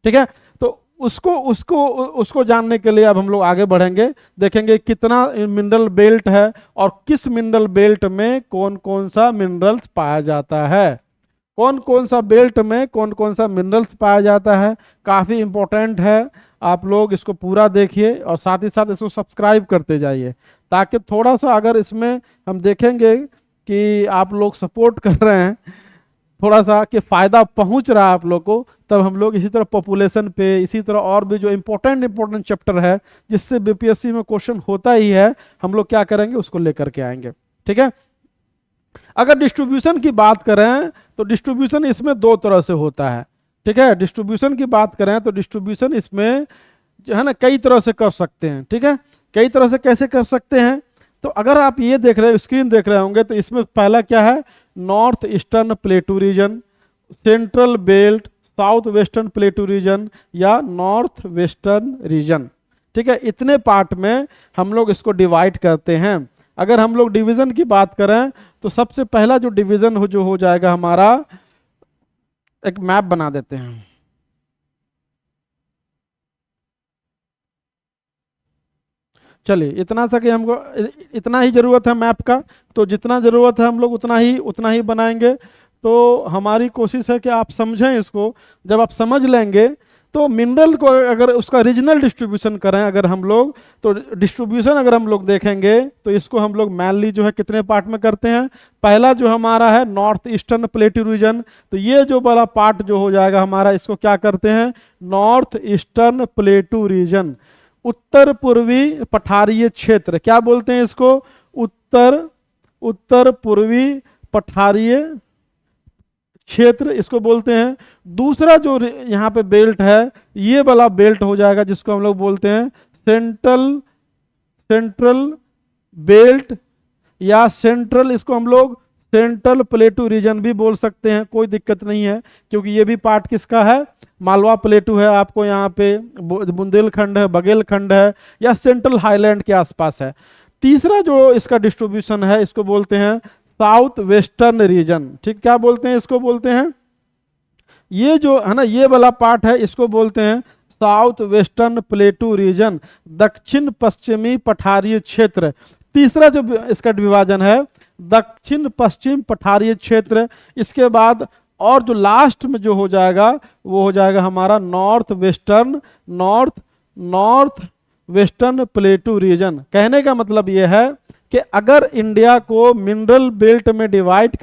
[SPEAKER 1] ठीक है। तो उसको जानने के लिए अब हम लोग आगे बढ़ेंगे, देखेंगे कितना मिनरल बेल्ट है और किस मिनरल बेल्ट में कौन कौन सा मिनरल्स पाया जाता है, कौन कौन सा बेल्ट में कौन कौन सा मिनरल्स पाया जाता है। काफ़ी इंपॉर्टेंट है, आप लोग इसको पूरा देखिए और साथ ही साथ इसको सब्सक्राइब करते जाइए, ताकि थोड़ा सा अगर इसमें हम देखेंगे कि आप लोग सपोर्ट कर रहे हैं, थोड़ा सा कि फ़ायदा पहुंच रहा है आप लोग को, तब हम लोग इसी तरह पॉपुलेशन पे, इसी तरह और भी जो इम्पोर्टेंट चैप्टर है जिससे बीपीएससी में क्वेश्चन होता ही है, हम लोग क्या करेंगे, उसको लेकर के आएंगे। ठीक है। अगर डिस्ट्रीब्यूशन की बात करें तो डिस्ट्रीब्यूशन इसमें दो तरह से होता है। ठीक है। डिस्ट्रीब्यूशन की बात करें तो डिस्ट्रीब्यूशन इसमें जो है ना कई तरह से कर सकते हैं। ठीक है। कई तरह से कैसे कर सकते हैं, तो अगर आप ये देख रहे हो, स्क्रीन देख रहे होंगे, तो इसमें पहला क्या है, north eastern plateau region, central belt, south western plateau region या नॉर्थ वेस्टर्न रीजन। ठीक है। इतने पार्ट में हम लोग इसको डिवाइड करते हैं। अगर हम लोग डिवीजन की बात करें तो सबसे पहला जो डिवीजन हो जाएगा हमारा, एक मैप बना देते हैं। चलिए इतना सा कि हमको इतना ही जरूरत है मैप का, तो जितना जरूरत है हम लोग उतना ही बनाएंगे। तो हमारी कोशिश है कि आप समझें इसको, जब आप समझ लेंगे तो मिनरल को अगर उसका रीजनल डिस्ट्रीब्यूशन करें अगर हम लोग, तो डिस्ट्रीब्यूशन अगर हम लोग देखेंगे तो इसको हम लोग मैनली जो है कितने पार्ट में करते हैं। पहला जो हमारा है नॉर्थ ईस्टर्न प्लेटू रीजन, तो ये जो वाला पार्ट जो हो जाएगा हमारा, इसको क्या करते हैं, नॉर्थ ईस्टर्न प्लेटू रीजन। उत्तर पूर्वी पठारीय क्षेत्र क्या बोलते हैं इसको, उत्तर पूर्वी पठारीय क्षेत्र इसको बोलते हैं। दूसरा जो यहाँ पे बेल्ट है, ये वाला बेल्ट हो जाएगा जिसको हम लोग बोलते हैं सेंट्रल बेल्ट, या सेंट्रल, इसको हम लोग सेंट्रल प्लेटू रीजन भी बोल सकते हैं, कोई दिक्कत नहीं है, क्योंकि ये भी पार्ट किसका है, मालवा प्लेटू है। आपको यहाँ पे बुंदेलखंड है, बघेलखंड है, या सेंट्रल हाईलैंड के आसपास है। तीसरा जो इसका डिस्ट्रीब्यूशन है, इसको बोलते हैं साउथ वेस्टर्न रीजन। ठीक, क्या बोलते हैं इसको, बोलते हैं ये जो है ना, ये वाला पार्ट है, इसको बोलते हैं साउथ वेस्टर्न प्लेटू रीजन, दक्षिण पश्चिमी पठारीय क्षेत्र। तीसरा जो इसका विभाजन है दक्षिण पश्चिम पठारीय क्षेत्र। इसके बाद और जो लास्ट में जो हो जाएगा वो हो जाएगा हमारा नॉर्थ वेस्टर्न प्लेटू रीजन। कहने का मतलब ये है कि अगर इंडिया को मिनरल बेल्ट में डिवाइड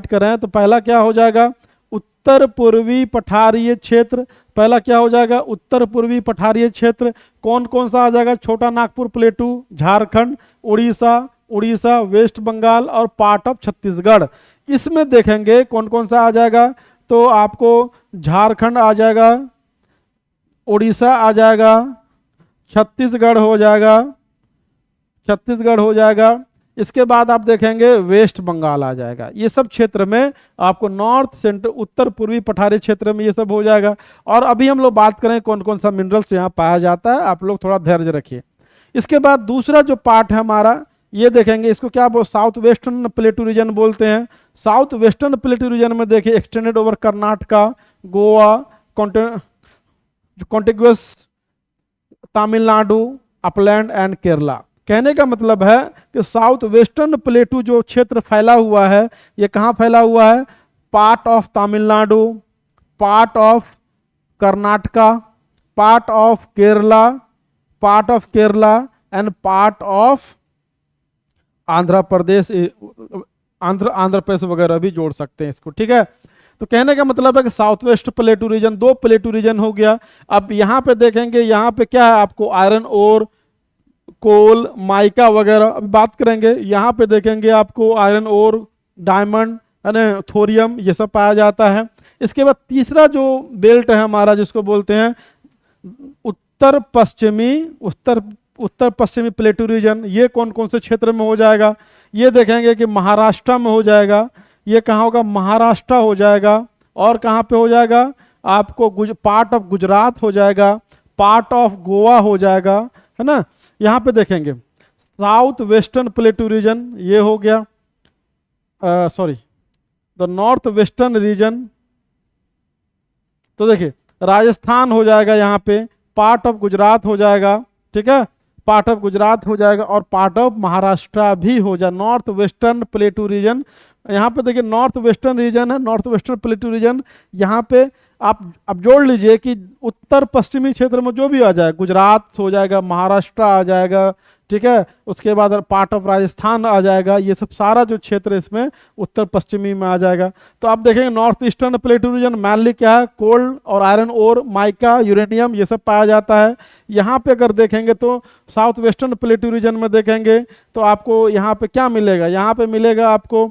[SPEAKER 1] करें तो पहला क्या हो जाएगा, उत्तर पूर्वी पठारीय क्षेत्र। पहला क्या हो जाएगा, उत्तर पूर्वी पठारीय क्षेत्र। कौन कौन सा आ जाएगा, छोटा नागपुर प्लेटू, झारखंड, उड़ीसा, वेस्ट बंगाल और पार्ट ऑफ छत्तीसगढ़। इसमें देखेंगे कौन कौन सा आ जाएगा, तो आपको झारखंड आ जाएगा, उड़ीसा आ जाएगा, छत्तीसगढ़ हो जाएगा। इसके बाद आप देखेंगे वेस्ट बंगाल आ जाएगा। ये सब क्षेत्र में आपको नॉर्थ सेंटर उत्तर पूर्वी पठारी क्षेत्र में ये सब हो जाएगा। और अभी हम लोग बात करें कौन कौन सा मिनरल्स यहाँ पाया जाता है, आप लोग थोड़ा धैर्य रखिए। इसके बाद दूसरा जो पार्ट है हमारा, ये देखेंगे इसको क्या साउथ वेस्टर्न प्लेटू रीजन बोलते हैं। साउथ वेस्टर्न प्लेटू रीजन में देखिए extended over Karnataka, Goa, contiguous Tamil Nadu, upland and Kerala. कहने का मतलब है कि साउथ वेस्टर्न प्लेटू जो क्षेत्र फैला हुआ है, ये कहाँ फैला हुआ है, part of Tamil Nadu, part of Karnataka, part of Kerala and part of Andhra Pradesh, Andhra Pradesh वगैरह भी जोड़ सकते हैं इसको। ठीक है, तो कहने का मतलब है कि south west plateau region, 2 plateau region हो गया। अब यहाँ पे देखेंगे, यहाँ पे क्या है, आपको आयरन ओर, कोल, माइका वगैरह अभी बात करेंगे। यहाँ पे देखेंगे आपको आयरन ओर, डायमंड, थोरियम, ये सब पाया जाता है। इसके बाद तीसरा जो बेल्ट है हमारा, जिसको बोलते हैं उत्तर पश्चिमी प्लेटू रीजन। ये कौन कौन से क्षेत्र में हो जाएगा, ये देखेंगे कि महाराष्ट्र में हो जाएगा। ये कहाँ होगा, महाराष्ट्र हो जाएगा। और कहाँ पे हो जाएगा, आपको पार्ट ऑफ गुजरात हो जाएगा, पार्ट ऑफ गोवा हो जाएगा, है ना। यहाँ पे देखेंगे साउथ वेस्टर्न प्लेटू रीजन, ये हो गया, द नॉर्थ वेस्टर्न रीजन। तो देखिए राजस्थान हो जाएगा, यहाँ पे पार्ट ऑफ गुजरात हो जाएगा। ठीक है, पार्ट ऑफ गुजरात हो जाएगा और पार्ट ऑफ महाराष्ट्र भी हो जाए, नॉर्थ वेस्टर्न प्लेटू रीजन। यहाँ पे देखिए नॉर्थ वेस्टर्न रीजन है, नॉर्थ वेस्टर्न प्लेटू रीजन। यहाँ पे आप अब जोड़ लीजिए कि उत्तर पश्चिमी क्षेत्र में जो भी आ जाए, गुजरात हो जाएगा, महाराष्ट्र आ जाएगा, ठीक है, उसके बाद पार्ट ऑफ राजस्थान आ जाएगा। ये सब सारा जो क्षेत्र इसमें उत्तर पश्चिमी में आ जाएगा। तो आप देखेंगे north eastern plateau region mainly क्या है, कोल्ड और आयरन ओर, माइका, यूरेनियम, ये सब पाया जाता है। यहाँ पे अगर देखेंगे तो साउथ वेस्टर्न प्लेटू रीजन में देखेंगे तो आपको यहाँ पे क्या मिलेगा, यहाँ पे मिलेगा आपको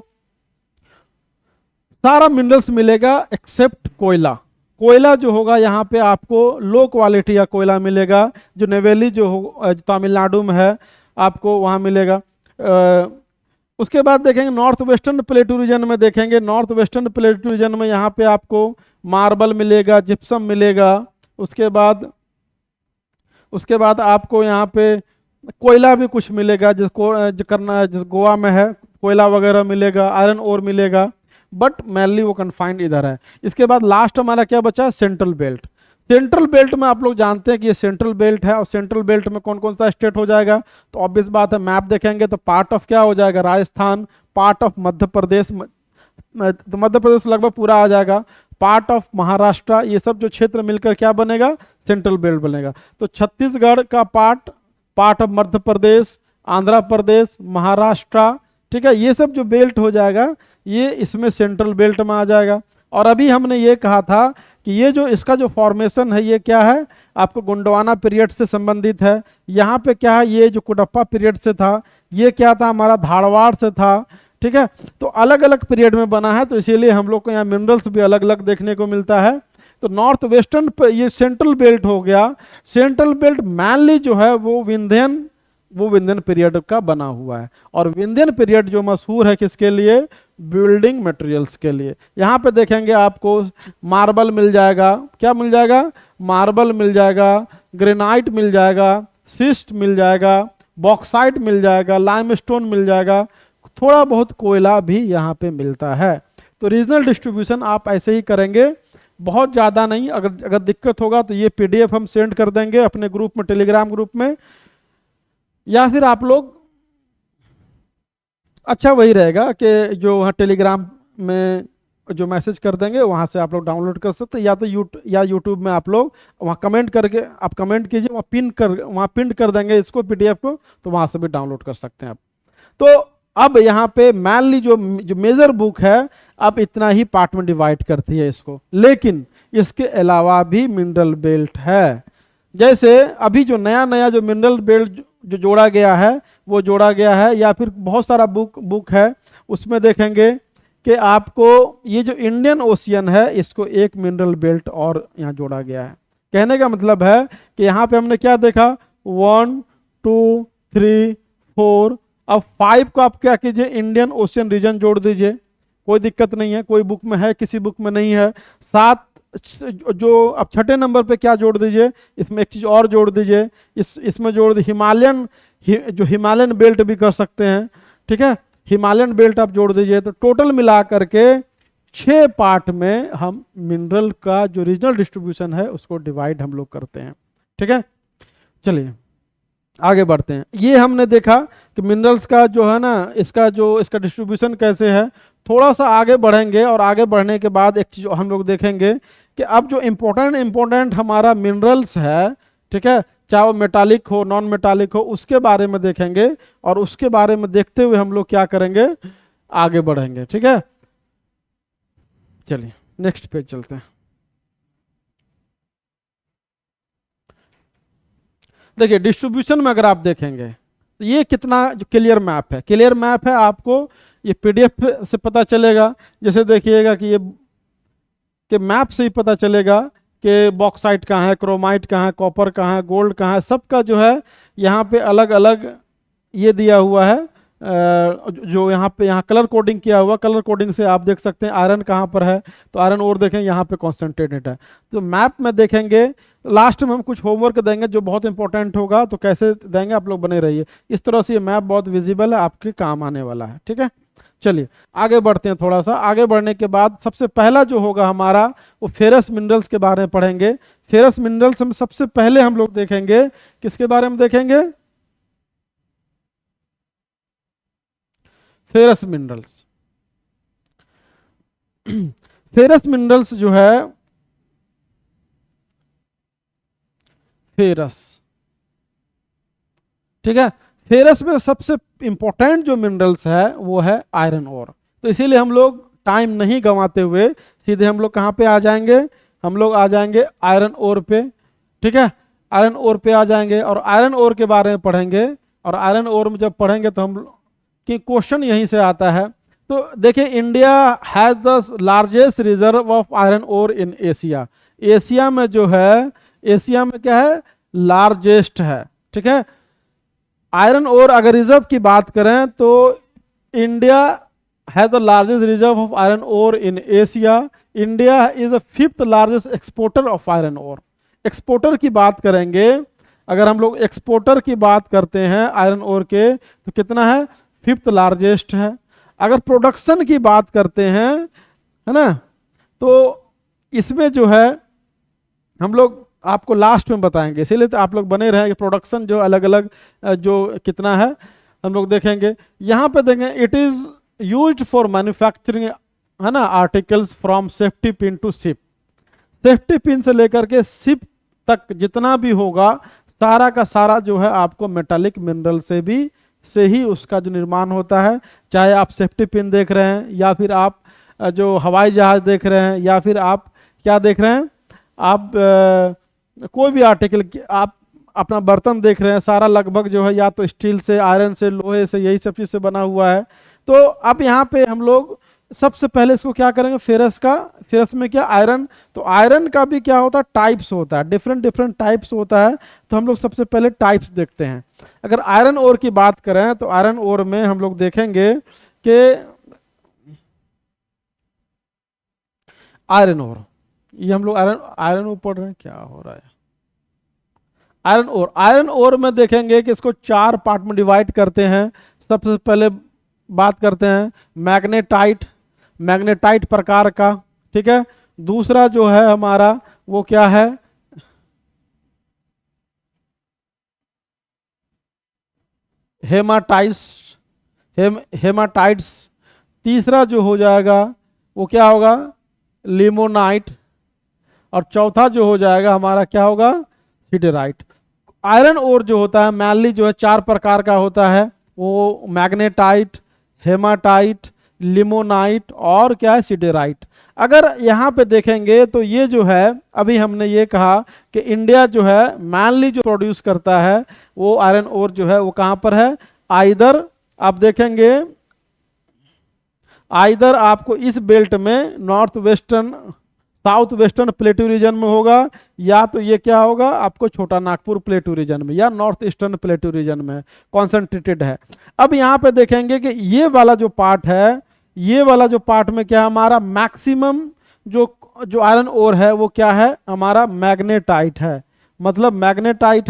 [SPEAKER 1] सारा मिनरल्स मिलेगा एक्सेप्ट कोयला। कोयला जो होगा यहाँ पे आपको लो क्वालिटी का कोयला मिलेगा, जो नेवेली जो तमिलनाडु में है आपको वहाँ मिलेगा। उसके बाद देखेंगे नॉर्थ वेस्टर्न प्लेटू रीजन में देखेंगे, नॉर्थ वेस्टर्न प्लेटू रीजन में यहाँ पे आपको मार्बल मिलेगा, जिप्सम मिलेगा। उसके बाद आपको यहाँ पे कोयला भी कुछ मिलेगा, जिस गोवा में है कोयला वगैरह मिलेगा, आयरन ओर मिलेगा, बट मेनली वो कन्फाइंड इधर है। इसके बाद लास्ट हमारा क्या बचा, सेंट्रल बेल्ट। सेंट्रल बेल्ट में आप लोग जानते हैं कि ये सेंट्रल बेल्ट है, और सेंट्रल बेल्ट में कौन कौन सा स्टेट हो जाएगा, तो ऑब्वियस बात है, मैप देखेंगे तो पार्ट ऑफ क्या हो जाएगा, राजस्थान, पार्ट ऑफ मध्य प्रदेश, तो मध्य प्रदेश लगभग पूरा आ जाएगा, पार्ट ऑफ महाराष्ट्र, ये सब जो क्षेत्र मिलकर क्या बनेगा, सेंट्रल बेल्ट बनेगा। तो छत्तीसगढ़ का part, part of Madhya Pradesh, Andhra प्रदेश, महाराष्ट्र, ठीक है, ये सब जो बेल्ट हो जाएगा ये इसमें सेंट्रल बेल्ट में आ जाएगा। और अभी हमने ये कहा था कि ये जो इसका जो फॉर्मेशन है ये क्या है, आपको गोंडवाना पीरियड से संबंधित है। यहाँ पे क्या है, ये जो कुडप्पा पीरियड से था, ये क्या था हमारा धारवाड़ से था, ठीक है। तो अलग अलग पीरियड में बना है, तो इसीलिए हम लोग को यहाँ मिनरल्स भी अलग अलग देखने को मिलता है। तो नॉर्थ वेस्टर्न ये सेंट्रल बेल्ट हो गया। सेंट्रल बेल्ट मैनली जो है वो विंध्यन पीरियड का बना हुआ है। और विंध्यन पीरियड जो मशहूर है किसके लिए, बिल्डिंग मटेरियल्स के लिए। यहाँ पे देखेंगे आपको मार्बल मिल जाएगा, क्या मिल जाएगा, मार्बल मिल जाएगा, ग्रेनाइट मिल जाएगा, सिस्ट मिल जाएगा, बॉक्साइट मिल जाएगा, लाइमस्टोन मिल जाएगा, थोड़ा बहुत कोयला भी यहाँ पे मिलता है। तो रीजनल डिस्ट्रीब्यूशन आप ऐसे ही करेंगे, बहुत ज़्यादा नहीं। अगर दिक्कत होगा तो ये पीडीएफ हम सेंड कर देंगे अपने ग्रुप में, टेलीग्राम ग्रुप में, या फिर आप लोग, अच्छा वही रहेगा कि जो वहाँ टेलीग्राम में जो मैसेज कर देंगे वहाँ से आप लोग डाउनलोड कर सकते हैं, या तो यूट्यूब में आप लोग वहाँ कमेंट करके आप कमेंट कीजिए, वहाँ पिन कर देंगे इसको पीडीएफ को, तो वहाँ से भी डाउनलोड कर सकते हैं आप। तो अब यहाँ पे मैनली जो मेजर बुक है अब इतना ही पार्ट में डिवाइड करती है इसको, लेकिन इसके अलावा भी मिनरल बेल्ट है। जैसे अभी जो नया जो मिनरल बेल्ट जो जोड़ा गया है वो जोड़ा गया है, या फिर बहुत सारा बुक है, उसमें देखेंगे कि आपको ये जो इंडियन ओशियन है इसको एक मिनरल बेल्ट और यहाँ जोड़ा गया है। कहने का मतलब है कि यहाँ पे हमने क्या देखा, 1 2 3 4, अब 5 को आप क्या कीजिए, इंडियन ओशियन रीजन जोड़ दीजिए, कोई दिक्कत नहीं है, कोई बुक में है किसी बुक में नहीं है। 7 जो अब छठे नंबर पे क्या जोड़ दीजिए, इसमें एक चीज और जोड़ दीजिए, इसमें जोड़ दीजिए हिमालयन बेल्ट भी कर सकते हैं, ठीक है, हिमालयन बेल्ट आप जोड़ दीजिए। तो टोटल मिला करके 6 पार्ट में हम मिनरल का जो रीजनल डिस्ट्रीब्यूशन है उसको डिवाइड हम लोग करते हैं, ठीक है। चलिए आगे बढ़ते हैं। ये हमने देखा कि मिनरल्स का जो है ना इसका डिस्ट्रीब्यूशन कैसे है। थोड़ा सा आगे बढ़ेंगे और आगे बढ़ने के बाद एक चीज हम लोग देखेंगे कि अब जो इम्पोर्टेंट हमारा मिनरल्स है, ठीक है, चाहे वो मेटालिक हो नॉन मेटालिक हो, उसके बारे में देखेंगे, और उसके बारे में देखते हुए हम लोग क्या करेंगे, आगे बढ़ेंगे, ठीक है। चलिए नेक्स्ट पेज चलते हैं। देखिए डिस्ट्रीब्यूशन में अगर आप देखेंगे तो ये कितना जो क्लियर मैप है, क्लियर मैप है, आपको ये पीडीएफ से पता चलेगा। जैसे देखिएगा कि ये कि मैप से ही पता चलेगा कि बॉक्साइट कहाँ है, क्रोमाइट कहाँ है, कॉपर कहाँ है, गोल्ड कहाँ है, सबका जो है यहाँ पे अलग अलग ये दिया हुआ है। जो यहाँ कलर कोडिंग किया हुआ, कलर कोडिंग से आप देख सकते हैं आयरन कहाँ पर है, तो आयरन और देखें यहाँ पे कॉन्सेंट्रेटेड है। तो मैप में देखेंगे, लास्ट में हम कुछ होमवर्क देंगे जो बहुत इंपॉर्टेंट होगा, तो कैसे देंगे आप लोग बने रहिए। इस तरह से ये मैप बहुत विजिबल है, आपके काम आने वाला है, ठीक है। चलिए आगे बढ़ते हैं। थोड़ा सा आगे बढ़ने के बाद सबसे पहला जो होगा हमारा वो फेरस मिनरल्स के बारे में पढ़ेंगे। फेरस मिनरल्स में सबसे पहले हम लोग देखेंगे, किसके बारे में देखेंगे, फेरस मिनरल्स। फेरस मिनरल्स जो है, फेरस, ठीक है, फेरस में सबसे इंपॉर्टेंट जो मिनरल्स है वो है आयरन ओर। तो इसीलिए हम लोग टाइम नहीं गंवाते हुए सीधे हम लोग कहाँ पे आ जाएंगे, हम लोग आ जाएंगे आयरन ओर पे, ठीक है, आयरन ओर पे आ जाएंगे और आयरन ओर के बारे में पढ़ेंगे। और आयरन ओर में जब पढ़ेंगे तो हम कि क्वेश्चन यहीं से आता है। तो देखिए India has the largest reserve of iron ore in Asia. Asia में जो है, एशिया में क्या है, लार्जेस्ट है, ठीक है। आयरन ओर अगर रिजर्व की बात करें तो India has the largest reserve of iron ore in Asia. India is the 5th largest exporter of iron ore. Exporter की बात करेंगे, अगर हम लोग एक्सपोर्टर की बात करते हैं आयरन ओर के, तो कितना है, 5th लार्जेस्ट है। अगर प्रोडक्शन की बात करते हैं, है ना, तो इसमें जो है हम लोग आपको लास्ट में बताएंगे, इसीलिए तो आप लोग बने रहेंगे। प्रोडक्शन जो अलग अलग जो कितना है हम लोग देखेंगे। यहाँ पे देखेंगे, it is used for manufacturing है ना, articles from safety pin to ship. Safety pin से लेकर के शिप तक जितना भी होगा सारा का सारा जो है आपको मेटालिक मिनरल से ही उसका जो निर्माण होता है। चाहे आप सेफ्टी पिन देख रहे हैं, या फिर आप जो हवाई जहाज देख रहे हैं, या फिर आप क्या देख रहे हैं, आप कोई भी आर्टिकल, आप अपना बर्तन देख रहे हैं, सारा लगभग जो है या तो स्टील से, आयरन से, लोहे से, यही सब चीज़ से बना हुआ है। तो अब यहाँ पे हम लोग सबसे पहले इसको क्या करेंगे, फेरस में क्या, आयरन। तो आयरन का भी क्या होता है, टाइप्स होता है, डिफरेंट डिफरेंट टाइप्स होता है। तो हम लोग सबसे पहले टाइप्स देखते हैं। अगर आयरन ओर की बात करें तो आयरन ओर में हम लोग देखेंगे कि आयरन ओर, ये हम लोग आयरन ओर पढ़ रहे हैं, क्या हो रहा है, आयरन ओर में देखेंगे कि इसको 4 पार्ट में डिवाइड करते हैं। सबसे पहले बात करते हैं मैग्नेटाइट प्रकार का, ठीक है। दूसरा जो है हमारा वो क्या है, हेमाटाइट्स। तीसरा जो हो जाएगा वो क्या होगा, लिमोनाइट। और चौथा जो हो जाएगा हमारा क्या होगा, सिडेराइट। आयरन ओर जो होता है मैनली जो है 4 प्रकार का होता है, वो मैग्नेटाइट, हेमाटाइट, लिमोनाइट और क्या है, सिडेराइट। अगर यहाँ पे देखेंगे तो ये जो है, अभी हमने ये कहा कि इंडिया जो है मैनली जो प्रोड्यूस करता है वो आयरन ओर जो है वो कहाँ पर है, आइदर आप देखेंगे, आइदर आपको इस बेल्ट में north western, south western plateau region में होगा, या तो ये क्या होगा आपको छोटा नागपुर प्लेटू रीजन में, या नॉर्थ ईस्टर्न प्लेटू रीजन में कॉन्सेंट्रेटेड है। अब यहाँ पे देखेंगे कि ये वाला जो पार्ट है, ये वाला जो पार्ट में क्या हमारा मैक्सिमम जो आयरन ओर है वो क्या है हमारा, मैग्नेटाइट है, मतलब मैग्नेटाइट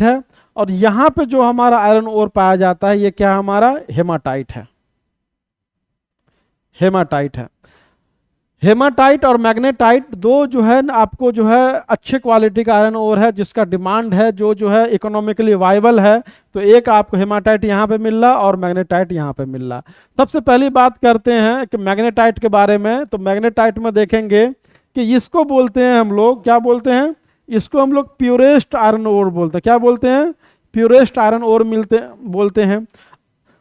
[SPEAKER 1] है। और यहाँ पे जो हमारा आयरन ओर पाया जाता है ये क्या हमारा, हेमाटाइट है। हेमाटाइट और मैग्नेटाइट दो जो है ना आपको जो है अच्छे क्वालिटी का आयरन ओर है, जिसका डिमांड है, जो है इकोनॉमिकली वाइबल है। तो एक आपको हेमाटाइट यहाँ पे मिल रहा और मैग्नेटाइट यहाँ पे मिल रहा। सबसे पहली बात करते हैं कि मैग्नेटाइट के बारे में। तो मैग्नेटाइट में देखेंगे कि इसको बोलते हैं हम लोग, क्या बोलते हैं, इसको हम लोग प्योरेस्ट आयरन ओर बोलते हैं। क्या बोलते हैं, प्योरेस्ट आयरन ओर बोलते हैं।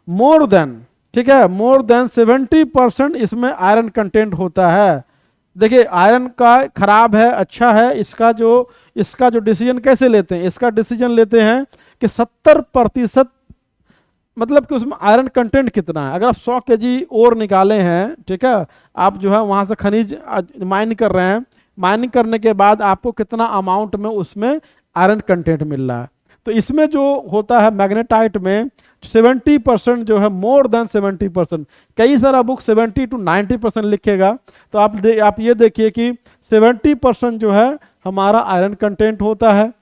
[SPEAKER 1] मोर देन, ठीक है, मोर देन 70% इसमें आयरन कंटेंट होता है। देखिए आयरन का खराब है अच्छा है, इसका जो डिसीजन कैसे लेते हैं, इसका डिसीजन लेते हैं कि 70%, मतलब कि उसमें आयरन कंटेंट कितना है। अगर आप 100 kg ओर निकाले हैं, ठीक है, आप जो है वहां से खनिज माइन कर रहे हैं, माइनिंग करने के बाद आपको कितना अमाउंट में उसमें आयरन कंटेंट मिल रहा है। तो इसमें जो होता है मैग्नेटाइट में 70% जो है, मोर देन 70%। कई सारा बुक 70 to 90% लिखेगा। तो आप ये देखिए कि 70% जो है हमारा आयरन कंटेंट होता है।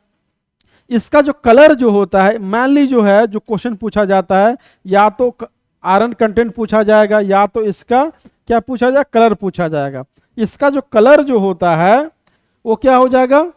[SPEAKER 1] इसका जो कलर जो होता है, मैनली जो है जो क्वेश्चन पूछा जाता है, या तो आयरन कंटेंट पूछा जाएगा, या तो इसका क्या पूछा जाएगा, कलर पूछा जाएगा। इसका जो कलर जो होता है वो क्या हो जाएगा,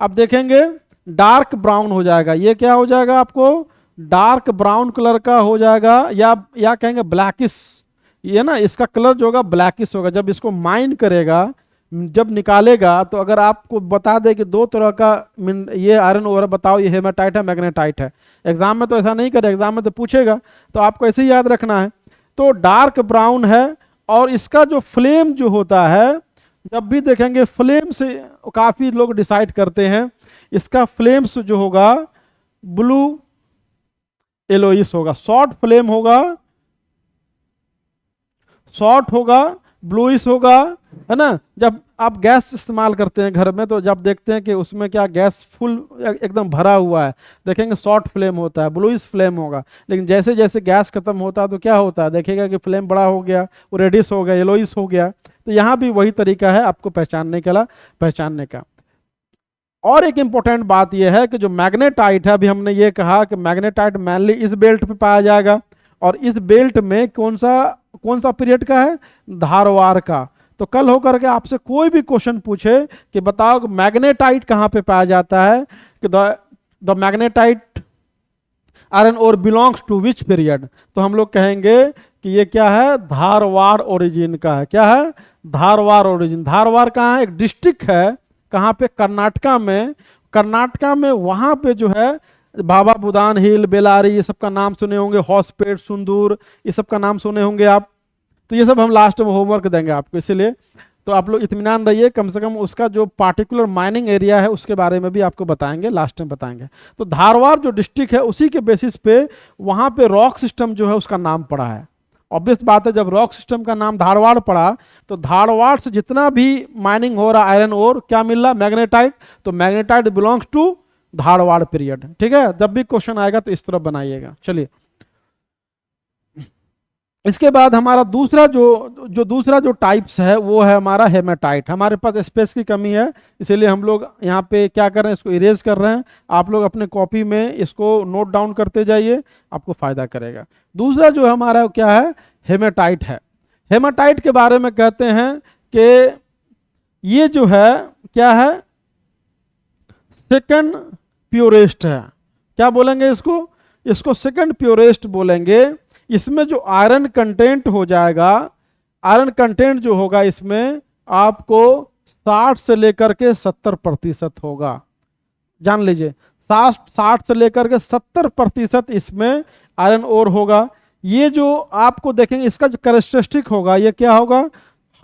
[SPEAKER 1] आप देखेंगे डार्क ब्राउन हो जाएगा। ये क्या हो जाएगा आपको, डार्क ब्राउन कलर का हो जाएगा, या कहेंगे ब्लैकिश। ये ना इसका कलर जो होगा ब्लैकिश होगा। जब इसको माइन करेगा, जब निकालेगा, तो अगर आपको बता दे कि 2 तरह का ये आयरन ओर, बताओ ये हेमाटाइट है मैग्नेटाइट है, एग्जाम में तो ऐसा नहीं करे, एग्जाम में तो पूछेगा, तो आपको ऐसे ही याद रखना है। तो डार्क ब्राउन है। और इसका जो फ्लेम जो होता है, जब भी देखेंगे फ्लेम से काफी लोग डिसाइड करते हैं, इसका फ्लेम्स जो होगा ब्लू एलोइस होगा, शॉर्ट फ्लेम होगा, शॉर्ट होगा, ब्लूइश होगा, है ना। जब आप गैस इस्तेमाल करते हैं घर में, तो जब देखते हैं कि उसमें क्या गैस फुल एकदम भरा हुआ है, देखेंगे शॉर्ट फ्लेम होता है, ब्लूइश फ्लेम होगा। लेकिन जैसे जैसे गैस खत्म होता है तो क्या होता है, देखिएगा कि फ्लेम बड़ा हो गया, वो रेडिश हो गया, येलोइश हो गया। तो यहाँ भी वही तरीका है आपको पहचानने का। और एक इंपॉर्टेंट बात यह है कि जो मैग्नेटाइट है, अभी हमने ये कहा कि मैग्नेटाइट मैनली इस बेल्ट पे पाया जाएगा, और इस बेल्ट में कौन सा पीरियड का है, धारवार का। तो कल होकर के आपसे कोई भी क्वेश्चन पूछे कि बताओ कि मैग्नेटाइट कहाँ पे पाया जाता है, कि the magnetite iron ore belongs to which period, तो हम लोग कहेंगे कि ये क्या है, धारवाड़ ओरिजिन का है। क्या है, धारवाड़ ओरिजिन। धारवाड़ कहाँ है, एक डिस्ट्रिक्ट है, कहाँ पे, कर्नाटका में। कर्नाटका में वहाँ पे जो है बाबा बुदान हिल, बेलारी, ये सब का नाम सुने होंगे, हॉसपेट, सुंदूर, ये सब का नाम सुने होंगे आप। तो ये सब हम लास्ट में होमवर्क देंगे आपको, इसीलिए तो आप लोग इत्मीनान रहिए, कम से कम उसका जो पार्टिकुलर माइनिंग एरिया है उसके बारे में भी आपको बताएंगे, लास्ट में बताएंगे। तो धारवाड़ जो डिस्ट्रिक्ट है उसी के बेसिस पे वहाँ पे रॉक सिस्टम जो है उसका नाम पड़ा है। ऑब्वियस बात है, जब रॉक सिस्टम का नाम धारवाड़ पड़ा तो धारवाड़ से जितना भी माइनिंग हो रहा आयरन ओर, क्या मिल रहा, मैग्नेटाइट। तो magnetite belongs to Dharwar period. ठीक है, जब भी क्वेश्चन आएगा तो इस तरफ बनाइएगा। चलिए, इसके बाद हमारा दूसरा जो टाइप्स है वो है हमारा हेमेटाइट। हमारे पास स्पेस की कमी है, इसीलिए हम लोग यहाँ पे क्या कर रहे हैं, इसको इरेज कर रहे हैं। आप लोग अपने कॉपी में इसको नोट डाउन करते जाइए, आपको फायदा करेगा। दूसरा जो हमारा वो क्या है, हेमेटाइट है। हेमेटाइट के बारे में कहते हैं कि ये जो है क्या है, सेकंड प्योरेस्ट है। क्या बोलेंगे इसको, इसको सेकंड प्योरेस्ट बोलेंगे। इसमें जो आयरन कंटेंट हो जाएगा, आयरन कंटेंट जो होगा इसमें आपको 60 से लेकर के 70% होगा। जान लीजिए, 60 से लेकर के 70% इसमें आयरन ओर होगा। ये जो आपको देखेंगे इसका जो कैरेक्टरिस्टिक होगा, ये क्या होगा,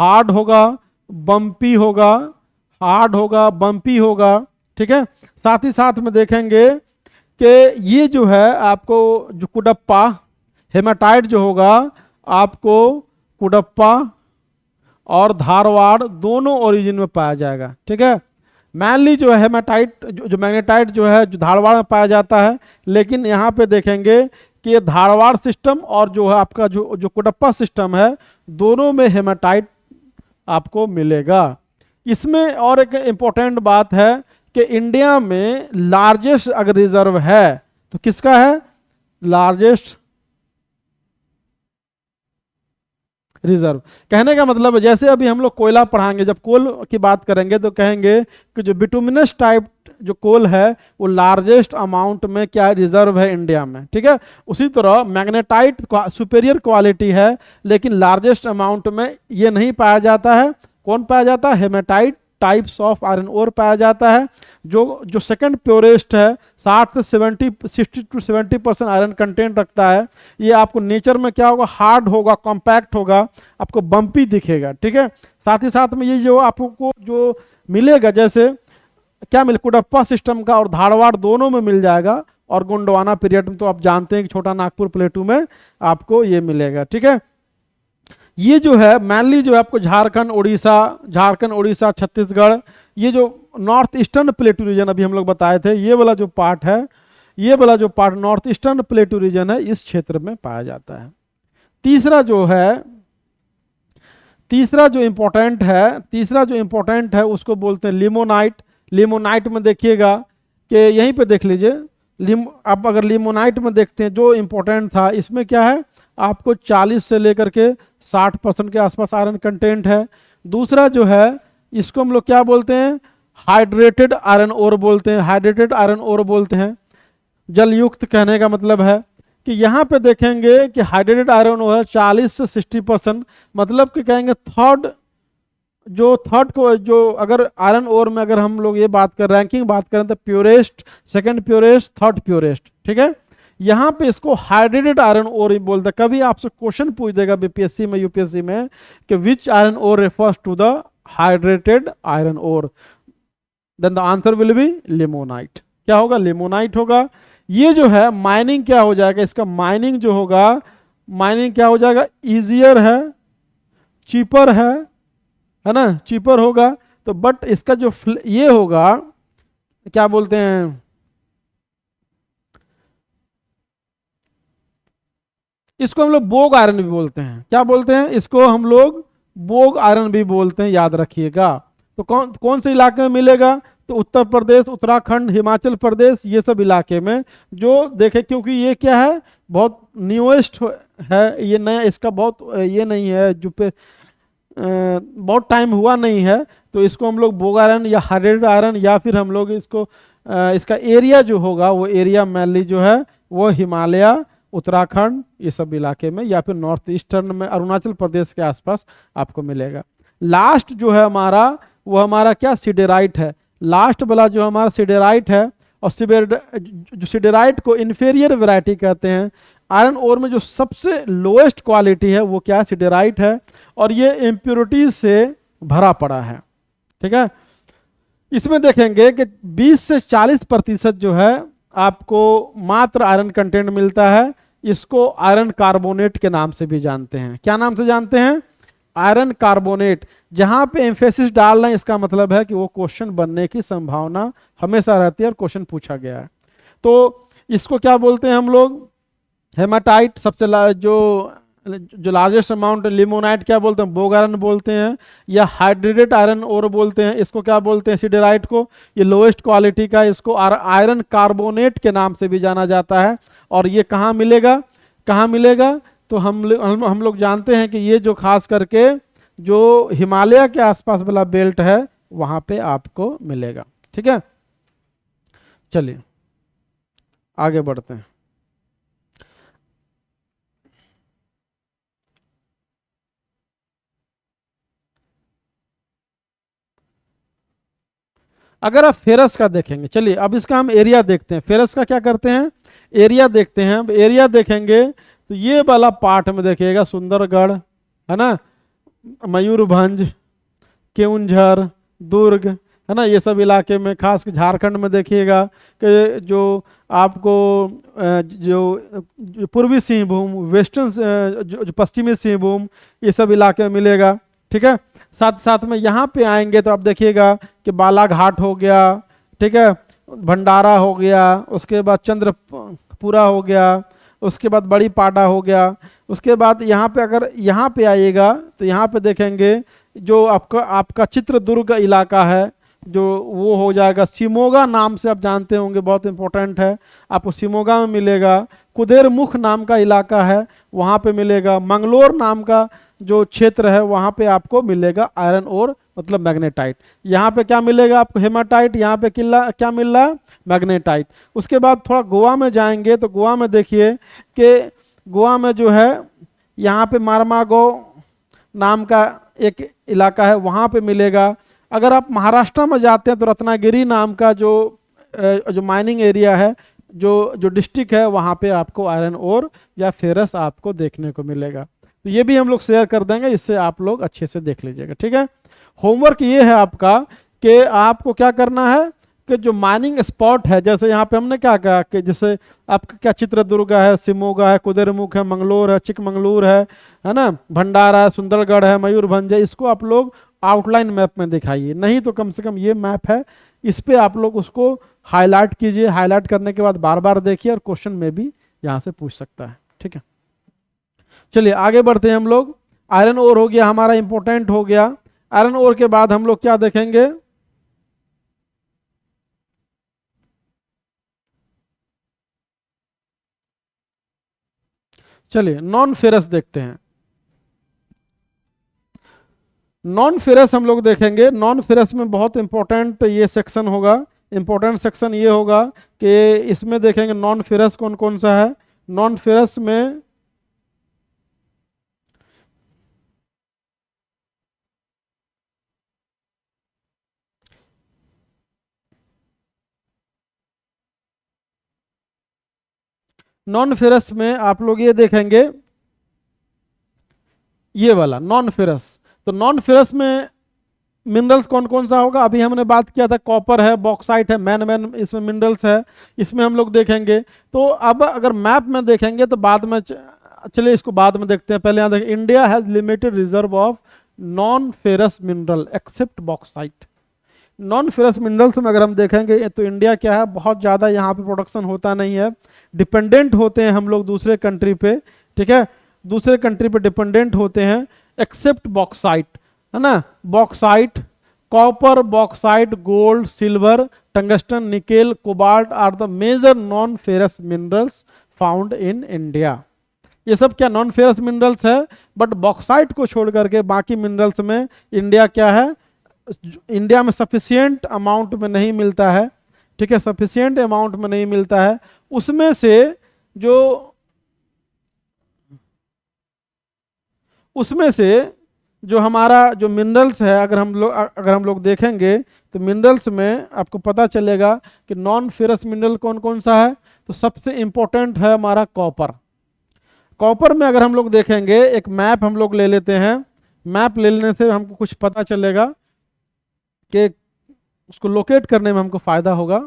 [SPEAKER 1] हार्ड होगा, बम्पी होगा, हार्ड होगा, बम्पी होगा। ठीक है, साथ ही साथ में देखेंगे कि ये जो है आपको जो कुडप्पा, हेमाटाइट जो होगा आपको कुडप्पा और धारवाड़ दोनों ओरिजिन में पाया जाएगा। ठीक है, मैनली जो है हेमाटाइट, जो मैग्नेटाइट जो है जो धारवाड़ में पाया जाता है, लेकिन यहाँ पे देखेंगे कि ये धारवाड़ सिस्टम और जो है आपका जो कुडप्पा सिस्टम है, दोनों में हेमाटाइट आपको मिलेगा। इसमें और एक इम्पोर्टेंट बात है कि इंडिया में लार्जेस्ट अगर रिजर्व है तो किसका है, लार्जेस्ट रिजर्व। कहने का मतलब है, जैसे अभी हम लोग कोयला पढ़ाएंगे, जब कोल की बात करेंगे तो कहेंगे कि जो बिटुमिनस टाइप जो कोल है वो लार्जेस्ट अमाउंट में क्या रिजर्व है इंडिया में। ठीक है, उसी तरह मैग्नेटाइट सुपेरियर क्वालिटी है, लेकिन लार्जेस्ट अमाउंट में ये नहीं पाया जाता है। कौन पाया जाता है, hematite types of iron ore पाया जाता है। जो सेकंड प्योरेस्ट है, 60 टू 70% आयरन कंटेंट रखता है। ये आपको नेचर में क्या होगा, हार्ड होगा, कॉम्पैक्ट होगा, आपको बम्पी दिखेगा। ठीक है, साथ ही साथ में ये जो आपको जो मिलेगा, जैसे क्या मिले, कुडप्पा सिस्टम का और धारवाड़ दोनों में मिल जाएगा। और गोंडवाना पीरियड में तो आप जानते हैं कि छोटा नागपुर प्लेटू में आपको ये मिलेगा। ठीक है, ये जो है मैनली जो है आपको झारखंड, उड़ीसा, छत्तीसगढ़, ये जो नॉर्थ ईस्टर्न प्लेटू रीजन अभी हम लोग बताए थे, ये वाला जो पार्ट है, ये वाला जो part north eastern plateau region है, इस क्षेत्र में पाया जाता है। तीसरा जो इंपॉर्टेंट है उसको बोलते हैं लिमोनाइट। लिमोनाइट में देखिएगा कि यहीं पे देख लीजिए, अब अगर लिमोनाइट में देखते हैं जो इंपॉर्टेंट था, इसमें क्या है, आपको 40 से लेकर के 60% के आसपास आयरन कंटेंट है। दूसरा जो है इसको हम लोग क्या बोलते हैं, हाइड्रेटेड आयरन ओर बोलते हैं। हाइड्रेटेड आयरन ओर बोलते हैं, जलयुक्त। कहने का मतलब है कि यहाँ पे देखेंगे कि हाइड्रेटेड आयरन ओर 40 से 60%, मतलब कि कहेंगे थर्ड को जो अगर आयरन ओर में अगर हम लोग ये बात कर रैंकिंग बात करें तो purest, second purest, third purest. ठीक है, यहाँ पे इसको हाइड्रेटेड आयरन ओर ही बोलते हैं। कभी आपसे क्वेश्चन पूछ देगा बीपीएससी में, यूपीएससी में कि which iron ore refers to the hydrated iron ore, then the answer will be limonite. क्या होगा, लिमोनाइट होगा। ये जो है माइनिंग क्या हो जाएगा, इसका माइनिंग जो होगा, माइनिंग क्या हो जाएगा, इजियर है, चीपर है ना, चीपर होगा। तो बट इसका जो ये होगा, क्या बोलते हैं, इसको हम लोग बोग आयरन भी बोलते हैं। क्या बोलते हैं, इसको हम लोग बोग आयरन भी बोलते हैं, याद रखिएगा। तो कौन से इलाके में मिलेगा, तो उत्तर प्रदेश, उत्तराखंड, हिमाचल प्रदेश, ये सब इलाके में जो देखे, क्योंकि ये क्या है, बहुत न्यूएस्ट है, ये नया, इसका बहुत ये नहीं है, जो पे बहुत टाइम हुआ नहीं है। तो इसको हम लोग बोग आयरन या हाइड्रेटेड आयरन, या फिर हम लोग इसको इसका एरिया जो होगा वो एरिया मैनली जो है वो हिमालय उत्तराखंड ये सब इलाके में, या फिर नॉर्थ ईस्टर्न में अरुणाचल प्रदेश के आसपास आपको मिलेगा। लास्ट जो है हमारा, वो हमारा क्या, सिडेराइट है। लास्ट वाला जो हमारा सिडेराइट है, और जो सिडेराइट को इन्फेरियर वैरायटी कहते हैं। आयरन ओर में जो सबसे लोएस्ट क्वालिटी है वो क्या है, सिडेराइट है, और ये इम्प्योरिटीज से भरा पड़ा है। ठीक है, इसमें देखेंगे कि 20 से 40% जो है आपको मात्र आयरन कंटेंट मिलता है। इसको आयरन कार्बोनेट के नाम से भी जानते हैं। क्या नाम से जानते हैं, आयरन कार्बोनेट। जहां पे एम्फेसिस डाल रहे हैं इसका मतलब है कि वो क्वेश्चन बनने की संभावना हमेशा रहती है और क्वेश्चन पूछा गया है। तो इसको क्या बोलते हैं हम लोग, हेमाटाइट। सबसे जो लार्जेस्ट अमाउंट, लिमोनाइट क्या बोलते हैं, बोग आयरन बोलते हैं, या हाइड्रेटेड आयरन ओर बोलते हैं। इसको क्या बोलते हैं, सिडेराइट को। ये लोएस्ट क्वालिटी का, इसको आयरन कार्बोनेट के नाम से भी जाना जाता है। और ये कहाँ मिलेगा, कहाँ मिलेगा, तो हम लोग जानते हैं कि ये जो खास करके जो हिमालय के आसपास वाला बेल्ट है वहां पे आपको मिलेगा। ठीक है, चलिए आगे बढ़ते हैं। अगर आप फेरस का देखेंगे, चलिए अब इसका हम एरिया देखते हैं। फेरस का क्या करते हैं, एरिया देखते हैं। अब एरिया देखेंगे तो ये वाला पार्ट में देखिएगा, सुंदरगढ़ है ना, मयूरभंज, केउंझर, दुर्ग है ना, ये सब इलाके में, खास झारखंड में देखिएगा कि जो आपको जो पूर्वी सिंहभूम, वेस्टर्न जो पश्चिमी सिंहभूम, ये सब इलाके में मिलेगा। ठीक है, साथ साथ में यहाँ पे आएंगे तो आप देखिएगा कि बालाघाट हो गया, ठीक है, भंडारा हो गया, उसके बाद चंद्रपुरा हो गया, उसके बाद बड़ी पाडा हो गया। उसके बाद यहाँ पे अगर यहाँ पे आइएगा तो यहाँ पे देखेंगे जो आपका चित्रदुर्ग इलाका है, जो वो हो जाएगा। शिमोगा नाम से आप जानते होंगे, बहुत इंपॉर्टेंट है, आपको शिमोगा में मिलेगा। कुदेरमुख नाम का इलाका है, वहाँ पे मिलेगा। मंगलोर नाम का जो क्षेत्र है वहाँ पे आपको मिलेगा आयरन ओर, मतलब मैग्नेटाइट। यहाँ पे क्या मिलेगा आपको, हेमाटाइट। यहाँ पे क्या मिल रहा है, मैग्नेटाइट। उसके बाद थोड़ा गोवा में जाएंगे तो गोवा में देखिए कि गोवा में जो है यहाँ पे मारमागो नाम का एक इलाका है, वहाँ पे मिलेगा। अगर आप महाराष्ट्र में जाते हैं तो रत्नागिरी नाम का जो माइनिंग एरिया है, जो डिस्ट्रिक्ट है, वहाँ पे आपको आयरन ओर या फेरस आपको देखने को मिलेगा। तो ये भी हम लोग शेयर कर देंगे, इससे आप लोग अच्छे से देख लीजिएगा। ठीक है, होमवर्क ये है आपका कि आपको क्या करना है कि जो माइनिंग स्पॉट है, जैसे यहाँ पे हमने क्या कहा कि जैसे आपका क्या चित्रदुर्ग है, शिमोगा है, कुदेरमुख है, मंगलोर है, चिकमंगलूर है ना, भंडारा है, सुंदरगढ़ है, मयूरभंज है, इसको आप लोग आउटलाइन मैप में दिखाइए। नहीं तो कम से कम ये मैप है, इस पे आप लोग उसको हाईलाइट कीजिए। हाईलाइट करने के बाद बार बार देखिए, और क्वेश्चन में भी यहाँ से पूछ सकता है। ठीक है, चलिए आगे बढ़ते हैं हम लोग। आयरन ओर हो गया हमारा, इंपॉर्टेंट हो गया। आयरन ओर के बाद हम लोग क्या देखेंगे, चलिए नॉन फेरस देखते हैं। नॉन फेरस हम लोग देखेंगे। नॉन फेरस में बहुत इंपॉर्टेंट ये सेक्शन होगा। इंपॉर्टेंट सेक्शन ये होगा कि इसमें देखेंगे नॉन फेरस कौन कौन सा है। नॉन फेरस में आप लोग ये देखेंगे, ये वाला नॉन फेरस। तो नॉन फेरस में मिनरल्स कौन कौन सा होगा, अभी हमने बात किया था, कॉपर है, बॉक्साइट है, मैन इसमें मिनरल्स है, इसमें हम लोग देखेंगे। तो अब अगर मैप में देखेंगे तो बाद में, चलिए इसको बाद में देखते हैं। पहले यहाँ देखें, India has limited reserve of non ferrous mineral except bauxite. Non ferrous minerals में अगर हम देखेंगे तो इंडिया क्या है, बहुत ज़्यादा यहाँ पे प्रोडक्शन होता नहीं है, डिपेंडेंट होते हैं हम लोग दूसरे कंट्री पे। ठीक है, दूसरे कंट्री पे डिपेंडेंट होते हैं, एक्सेप्ट बॉक्साइट, है ना। Bauxite, copper, bauxite, gold, silver, tungsten, nickel, cobalt are the major non ferrous minerals found in India. ये सब क्या नॉन फेरस मिनरल्स है, बट बॉक्साइट को छोड़ करके बाकी मिनरल्स में इंडिया क्या है, इंडिया में सफिशिएंट अमाउंट में नहीं मिलता है। ठीक है, सफिशिएंट अमाउंट में नहीं मिलता है। उसमें से जो उसमें से जो हमारा जो मिनरल्स है, अगर हम लोग देखेंगे तो मिनरल्स में आपको पता चलेगा कि नॉन फेरस मिनरल कौन कौन सा है। तो सबसे इंपॉर्टेंट है हमारा कॉपर। कॉपर में अगर हम लोग देखेंगे, एक मैप हम लोग ले लेते हैं, मैप ले लेने से हमको कुछ पता चलेगा कि उसको लोकेट करने में हमको फायदा होगा।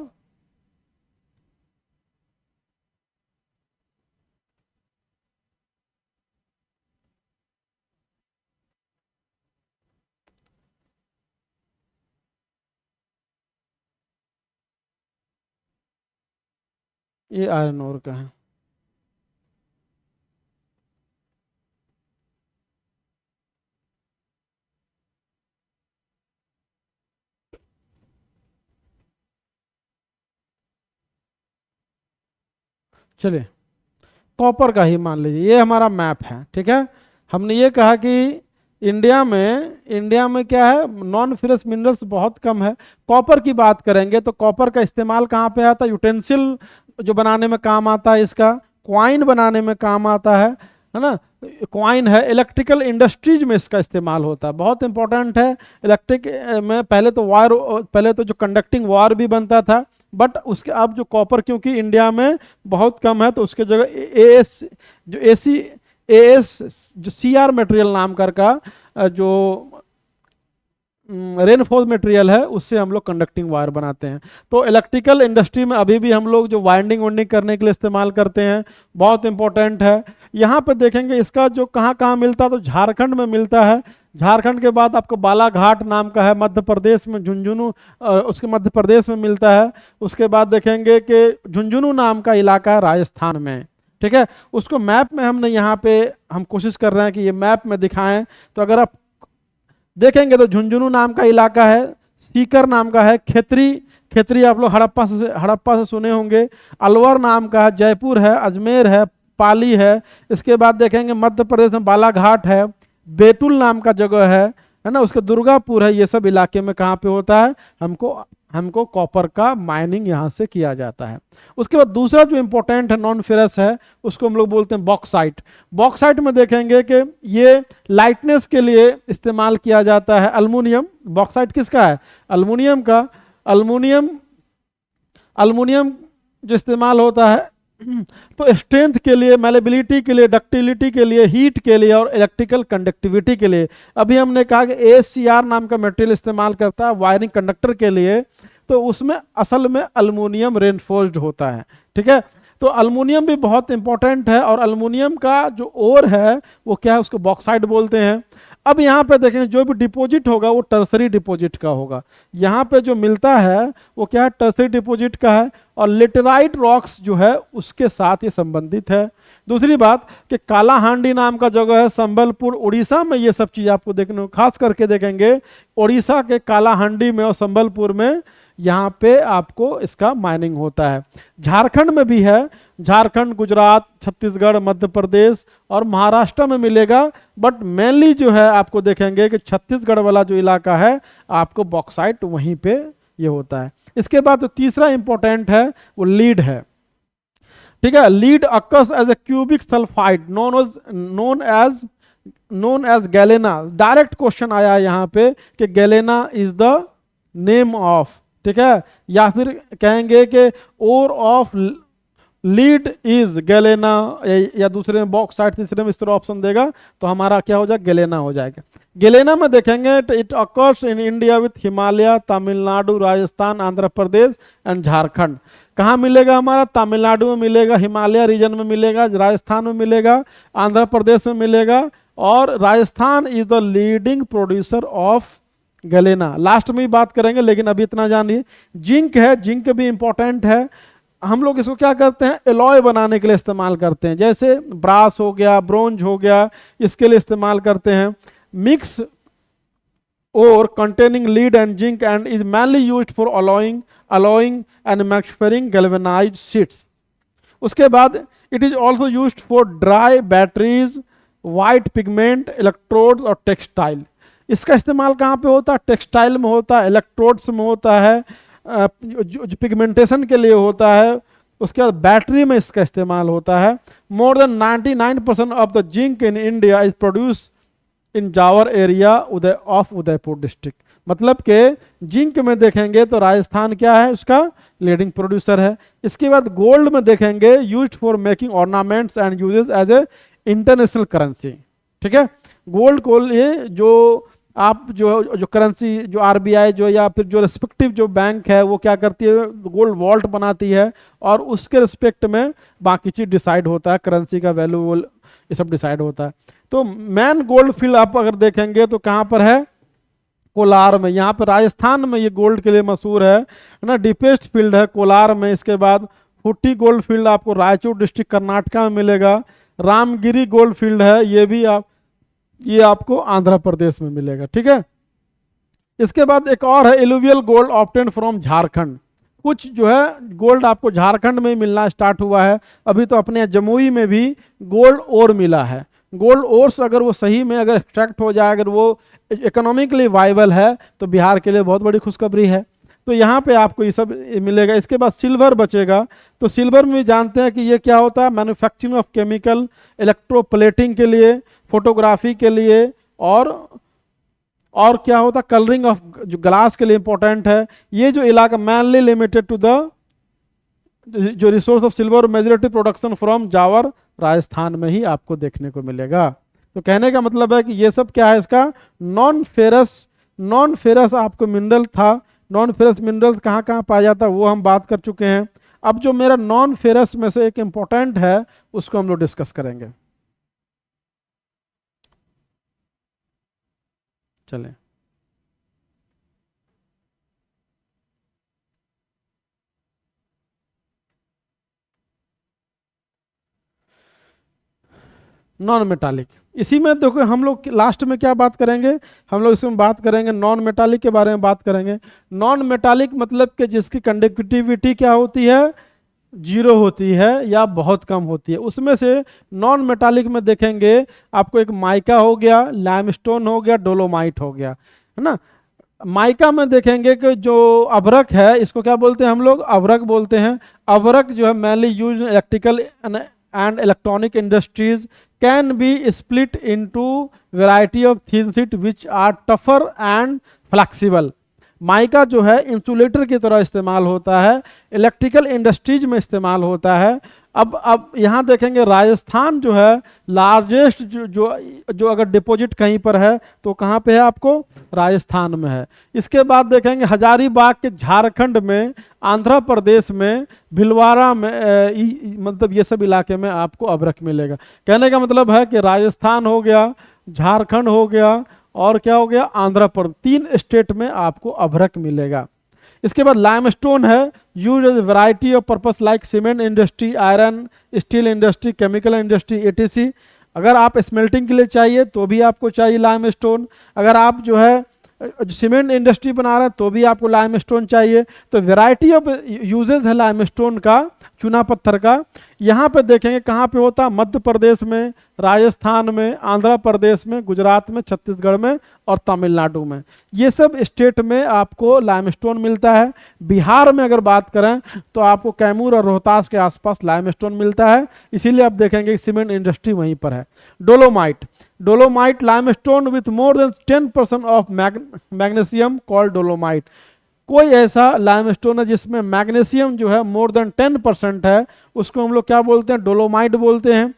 [SPEAKER 1] ये आयरन ओर का है। चलिए कॉपर का ही मान लीजिए, ये हमारा मैप है, ठीक है। हमने ये कहा कि इंडिया में क्या है, नॉन फेरस मिनरल्स बहुत कम है। कॉपर की बात करेंगे तो कॉपर का इस्तेमाल कहाँ पे आता है? यूटेंसिल जो बनाने में काम आता है, इसका क्वाइन बनाने में काम आता है ना। क्वाइन है, इलेक्ट्रिकल इंडस्ट्रीज में इसका इस्तेमाल होता है, बहुत इंपॉर्टेंट है। इलेक्ट्रिक में पहले तो जो कंडक्टिंग वायर भी बनता था, बट उसके अब जो कॉपर क्योंकि इंडिया में बहुत कम है, तो उसके जगह एएस जो सीआर मटेरियल नाम का जो रेनफोर्स मटेरियल है, उससे हम लोग कंडक्टिंग वायर बनाते हैं। तो इलेक्ट्रिकल इंडस्ट्री में अभी भी हम लोग जो वाइंडिंग वाइंडिंग करने के लिए इस्तेमाल करते हैं, बहुत इंपॉर्टेंट है। यहाँ पे देखेंगे इसका जो कहाँ कहाँ मिलता है, तो झारखंड में मिलता है। झारखंड के बाद आपको बालाघाट नाम का है, मध्य प्रदेश में झुंझुनू, उसके मध्य प्रदेश में मिलता है। उसके बाद देखेंगे कि झुंझुनू नाम का इलाका है राजस्थान में, ठीक है। उसको मैप में हमने यहाँ पे हम कोशिश कर रहे हैं कि ये मैप में दिखाएं। तो अगर आप देखेंगे तो झुंझुनू नाम का इलाका है, सीकर नाम का है, खेतरी आप लोग हड़प्पा से सुने होंगे, अलवर नाम का है, जयपुर है, अजमेर है, पाली है। इसके बाद देखेंगे मध्य प्रदेश में बालाघाट है, बैतूल नाम का जगह है ना, उसके दुर्गापुर है। ये सब इलाके में कहाँ पे होता है, हमको कॉपर का माइनिंग यहाँ से किया जाता है। उसके बाद दूसरा जो इंपॉर्टेंट है नॉन फेरस है, उसको हम लोग बोलते हैं बॉक्साइट। बॉक्साइट में देखेंगे कि ये लाइटनेस के लिए इस्तेमाल किया जाता है। अल्मुनियम, बॉक्साइट किसका है? अल्मुनियम का। अल्मुनियम अल्मुनियम जो इस्तेमाल होता है तो स्ट्रेंथ के लिए, मैलेबिलिटी के लिए, डक्टिलिटी के लिए, हीट के लिए और इलेक्ट्रिकल कंडक्टिविटी के लिए। अभी हमने कहा कि ASCR नाम का मटेरियल इस्तेमाल करता है वायरिंग कंडक्टर के लिए, तो उसमें असल में अल्मुनियम रेनफोर्स्ड होता है, ठीक है। तो अल्मुनियम भी बहुत इंपॉर्टेंट है, और अल्मुनियम का जो ओर है वो क्या है, उसको बॉक्साइट बोलते हैं। अब यहाँ पे देखें जो भी डिपॉजिट होगा वो टर्सरी डिपॉजिट का होगा। यहाँ पे जो मिलता है वो क्या है, टर्सरी डिपॉजिट का है, और लेटेराइट रॉक्स जो है उसके साथ ये संबंधित है। दूसरी बात कि काला हांडी नाम का जगह है संबलपुर उड़ीसा में, ये सब चीज़ आपको देखने खास करके देखेंगे उड़ीसा के काला हांडी में और संबलपुर में, यहाँ पे आपको इसका माइनिंग होता है। झारखंड में भी है, झारखंड, गुजरात, छत्तीसगढ़, मध्य प्रदेश और महाराष्ट्र में मिलेगा। बट मेनली जो है आपको देखेंगे कि छत्तीसगढ़ वाला जो इलाका है, आपको बॉक्साइट वहीं पे ये होता है। इसके बाद जो तीसरा इंपॉर्टेंट है वो लीड है, ठीक है। Lead occurs as a cubic sulphide known as galena. Direct question आया यहाँ पे कि galena is the name of, ठीक है, या फिर कहेंगे कि ore of lead is galena, या दूसरे में बॉक्साइट, तीसरे में इस तरह ऑप्शन देगा तो हमारा क्या हो जाएगा, गैलेना हो जाएगा। गैलेना में देखेंगे तो it occurs in India with Himalaya, Tamil Nadu, Rajasthan, Andhra Pradesh and Jharkhand. कहाँ मिलेगा हमारा? तमिलनाडु में मिलेगा, हिमालय रीजन में मिलेगा, राजस्थान में मिलेगा, आंध्र प्रदेश में मिलेगा, और Rajasthan is the leading producer of galena. Last में ही बात करेंगे, लेकिन अभी इतना जानिए। जिंक है, जिंक भी इंपॉर्टेंट है। हम लोग इसको क्या करते हैं, एलॉय बनाने के लिए इस्तेमाल करते हैं, जैसे ब्रास हो गया, ब्रोंज हो गया, इसके लिए इस्तेमाल करते हैं। मिक्स और containing lead and zinc and is mainly used for alloying and manufacturing galvanized sheets. उसके बाद it is also used for dry batteries, white pigment, electrodes और टेक्सटाइल। इसका इस्तेमाल कहाँ पे होता है? टेक्सटाइल में होता है, इलेक्ट्रोड्स में होता है, जो पिगमेंटेशन के लिए होता है। उसके बाद बैटरी में इसका इस्तेमाल होता है। More than 99% of the zinc in India is produce in Zawar area Udaipur district. मतलब कि जिंक में देखेंगे तो राजस्थान क्या है, उसका लीडिंग प्रोड्यूसर है। इसके बाद गोल्ड में देखेंगे used for making ornaments and uses as a international currency. ठीक है, गोल्ड को ये जो आप जो करेंसी जो आरबीआई जो या फिर जो रिस्पेक्टिव जो बैंक है वो क्या करती है, गोल्ड वॉल्ट बनाती है और उसके रिस्पेक्ट में बाकी चीज डिसाइड होता है, करेंसी का वैल्यू ये सब डिसाइड होता है। तो मैन गोल्ड फील्ड आप अगर देखेंगे तो कहाँ पर है, कोलार में। यहाँ पर राजस्थान में ये गोल्ड के लिए मशहूर है ना, डीपेस्ट फील्ड है कोलार में। इसके बाद हुट्टी गोल्ड फील्ड आपको रायचूर डिस्ट्रिक्ट कर्नाटका में मिलेगा। रामगिरी गोल्ड फील्ड है, ये आपको आंध्र प्रदेश में मिलेगा। ठीक है, इसके बाद एक और है alluvial gold obtain from Jharkhand. कुछ जो है गोल्ड आपको झारखंड में मिलना स्टार्ट हुआ है। अभी तो अपने जमुई में भी गोल्ड ओर मिला है। गोल्ड ओर्स अगर वो सही में अगर एक्सट्रैक्ट हो जाए, अगर वो इकोनॉमिकली वाइबल है तो बिहार के लिए बहुत बड़ी खुशखबरी है। तो यहाँ पे आपको ये सब मिलेगा। इसके बाद सिल्वर बचेगा। तो सिल्वर में भी जानते हैं कि ये क्या होता है, मैन्युफैक्चरिंग ऑफ केमिकल, इलेक्ट्रोप्लेटिंग के लिए, फोटोग्राफी के लिए, और क्या होता है, कलरिंग ऑफ जो ग्लास के लिए इंपॉर्टेंट है। ये जो इलाका मैनली लिमिटेड टू द जो resource of silver majority production from Zawar Rajasthan में ही आपको देखने को मिलेगा। तो कहने का मतलब है कि ये सब क्या है, इसका नॉन फेरस आपको मिनरल था। नॉन फेरस मिनरल्स कहाँ कहाँ पाया जाता है वो हम बात कर चुके हैं। अब जो मेरा नॉन फेरस में से एक इंपॉर्टेंट है उसको हम लोग डिस्कस करेंगे। चलें, नॉन मेटालिक। इसी में देखो हम लोग लास्ट में क्या बात करेंगे, हम लोग इसमें बात करेंगे नॉन मेटालिक के बारे में बात करेंगे। नॉन मेटालिक मतलब कि जिसकी कंडक्टिविटी क्या होती है, जीरो होती है या बहुत कम होती है। उसमें से नॉन मेटालिक में देखेंगे आपको एक माइका हो गया, लाइमस्टोन हो गया, डोलोमाइट हो गया, है ना। माइका में देखेंगे कि जो अभ्रक है इसको क्या बोलते हैं हम लोग, अभ्रक बोलते हैं। अभ्रक जो है mainly use electrical and electronic industries, can be split into variety of thin sheet which are tougher and flexible. Mica जो है इंसुलेटर की तरह इस्तेमाल होता है, इलेक्ट्रिकल इंडस्ट्रीज में इस्तेमाल होता है। अब यहाँ देखेंगे राजस्थान जो है लार्जेस्ट जो अगर डिपॉजिट कहीं पर है तो कहाँ पे है, आपको राजस्थान में है। इसके बाद देखेंगे हजारीबाग के झारखंड में, आंध्र प्रदेश में, भिलवाड़ा में, मतलब ये सब इलाके में आपको अभ्रक मिलेगा। कहने का मतलब है कि राजस्थान हो गया, झारखंड हो गया और क्या हो गया, आंध्र प्रदेश, 3 स्टेट में आपको अभ्रक मिलेगा। इसके बाद लाइमस्टोन है, use as variety of purpose like cement industry, iron steel industry, chemical industry etc. अगर आप स्मेल्टिंग के लिए चाहिए तो भी आपको चाहिए लाइमस्टोन। अगर आप जो है सीमेंट इंडस्ट्री बना रहे हैं तो भी आपको लाइमस्टोन चाहिए। तो वैरायटी ऑफ यूजेस है लाइमस्टोन का, चूना पत्थर का। यहाँ पे देखेंगे कहाँ पे होता है, मध्य प्रदेश में, राजस्थान में, आंध्र प्रदेश में, गुजरात में, छत्तीसगढ़ में और तमिलनाडु में। ये सब स्टेट में आपको लाइमस्टोन मिलता है। बिहार में अगर बात करें तो आपको कैमूर और रोहतास के आसपास लाइमस्टोन मिलता है, इसीलिए आप देखेंगे सीमेंट इंडस्ट्री वहीं पर है। Dolomite limestone with more than 10% of magnesium called dolomite. कोई ऐसा लाइमस्टोन है जिसमें मैग्नीशियम जो है मोर देन 10% है, उसको हम लोग क्या बोलते हैं, डोलोमाइट बोलते हैं।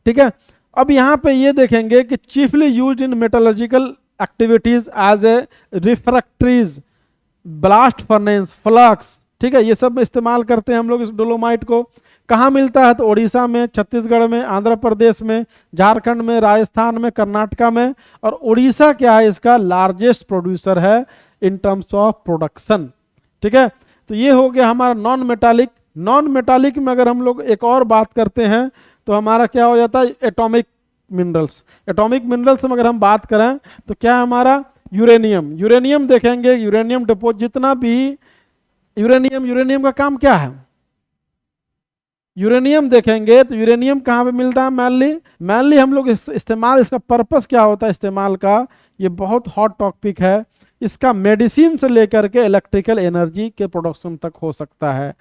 [SPEAKER 1] ठीक है, अब यहाँ पे ये देखेंगे कि chiefly use in metallurgical activities as a refractories, blast furnace, flux. ठीक है, ये सब इस्तेमाल करते हैं हम लोग इस डोलोमाइट को। कहाँ मिलता है, तो उड़ीसा में, छत्तीसगढ़ में, आंध्र प्रदेश में, झारखंड में, राजस्थान में, कर्नाटका में। और उड़ीसा क्या है, इसका लार्जेस्ट प्रोड्यूसर है इन टर्म्स ऑफ प्रोडक्शन। ठीक है, तो ये हो गया हमारा नॉन मेटालिक। नॉन मेटालिक में अगर हम लोग एक और बात करते हैं तो हमारा क्या हो जाता है, एटॉमिक मिनरल्स। एटॉमिक मिनरल्स में अगर हम बात करें तो क्या है हमारा, यूरेनियम देखेंगे। यूरेनियम डिपोजिट जितना भी यूरेनियम का काम क्या है, यूरेनियम देखेंगे तो यूरेनियम कहाँ पे मिलता है, मैनली हम लोग इस्तेमाल, इसका पर्पस क्या होता है इस्तेमाल का, ये बहुत हॉट टॉपिक है। इसका मेडिसिन से लेकर के इलेक्ट्रिकल एनर्जी के प्रोडक्शन तक हो सकता है।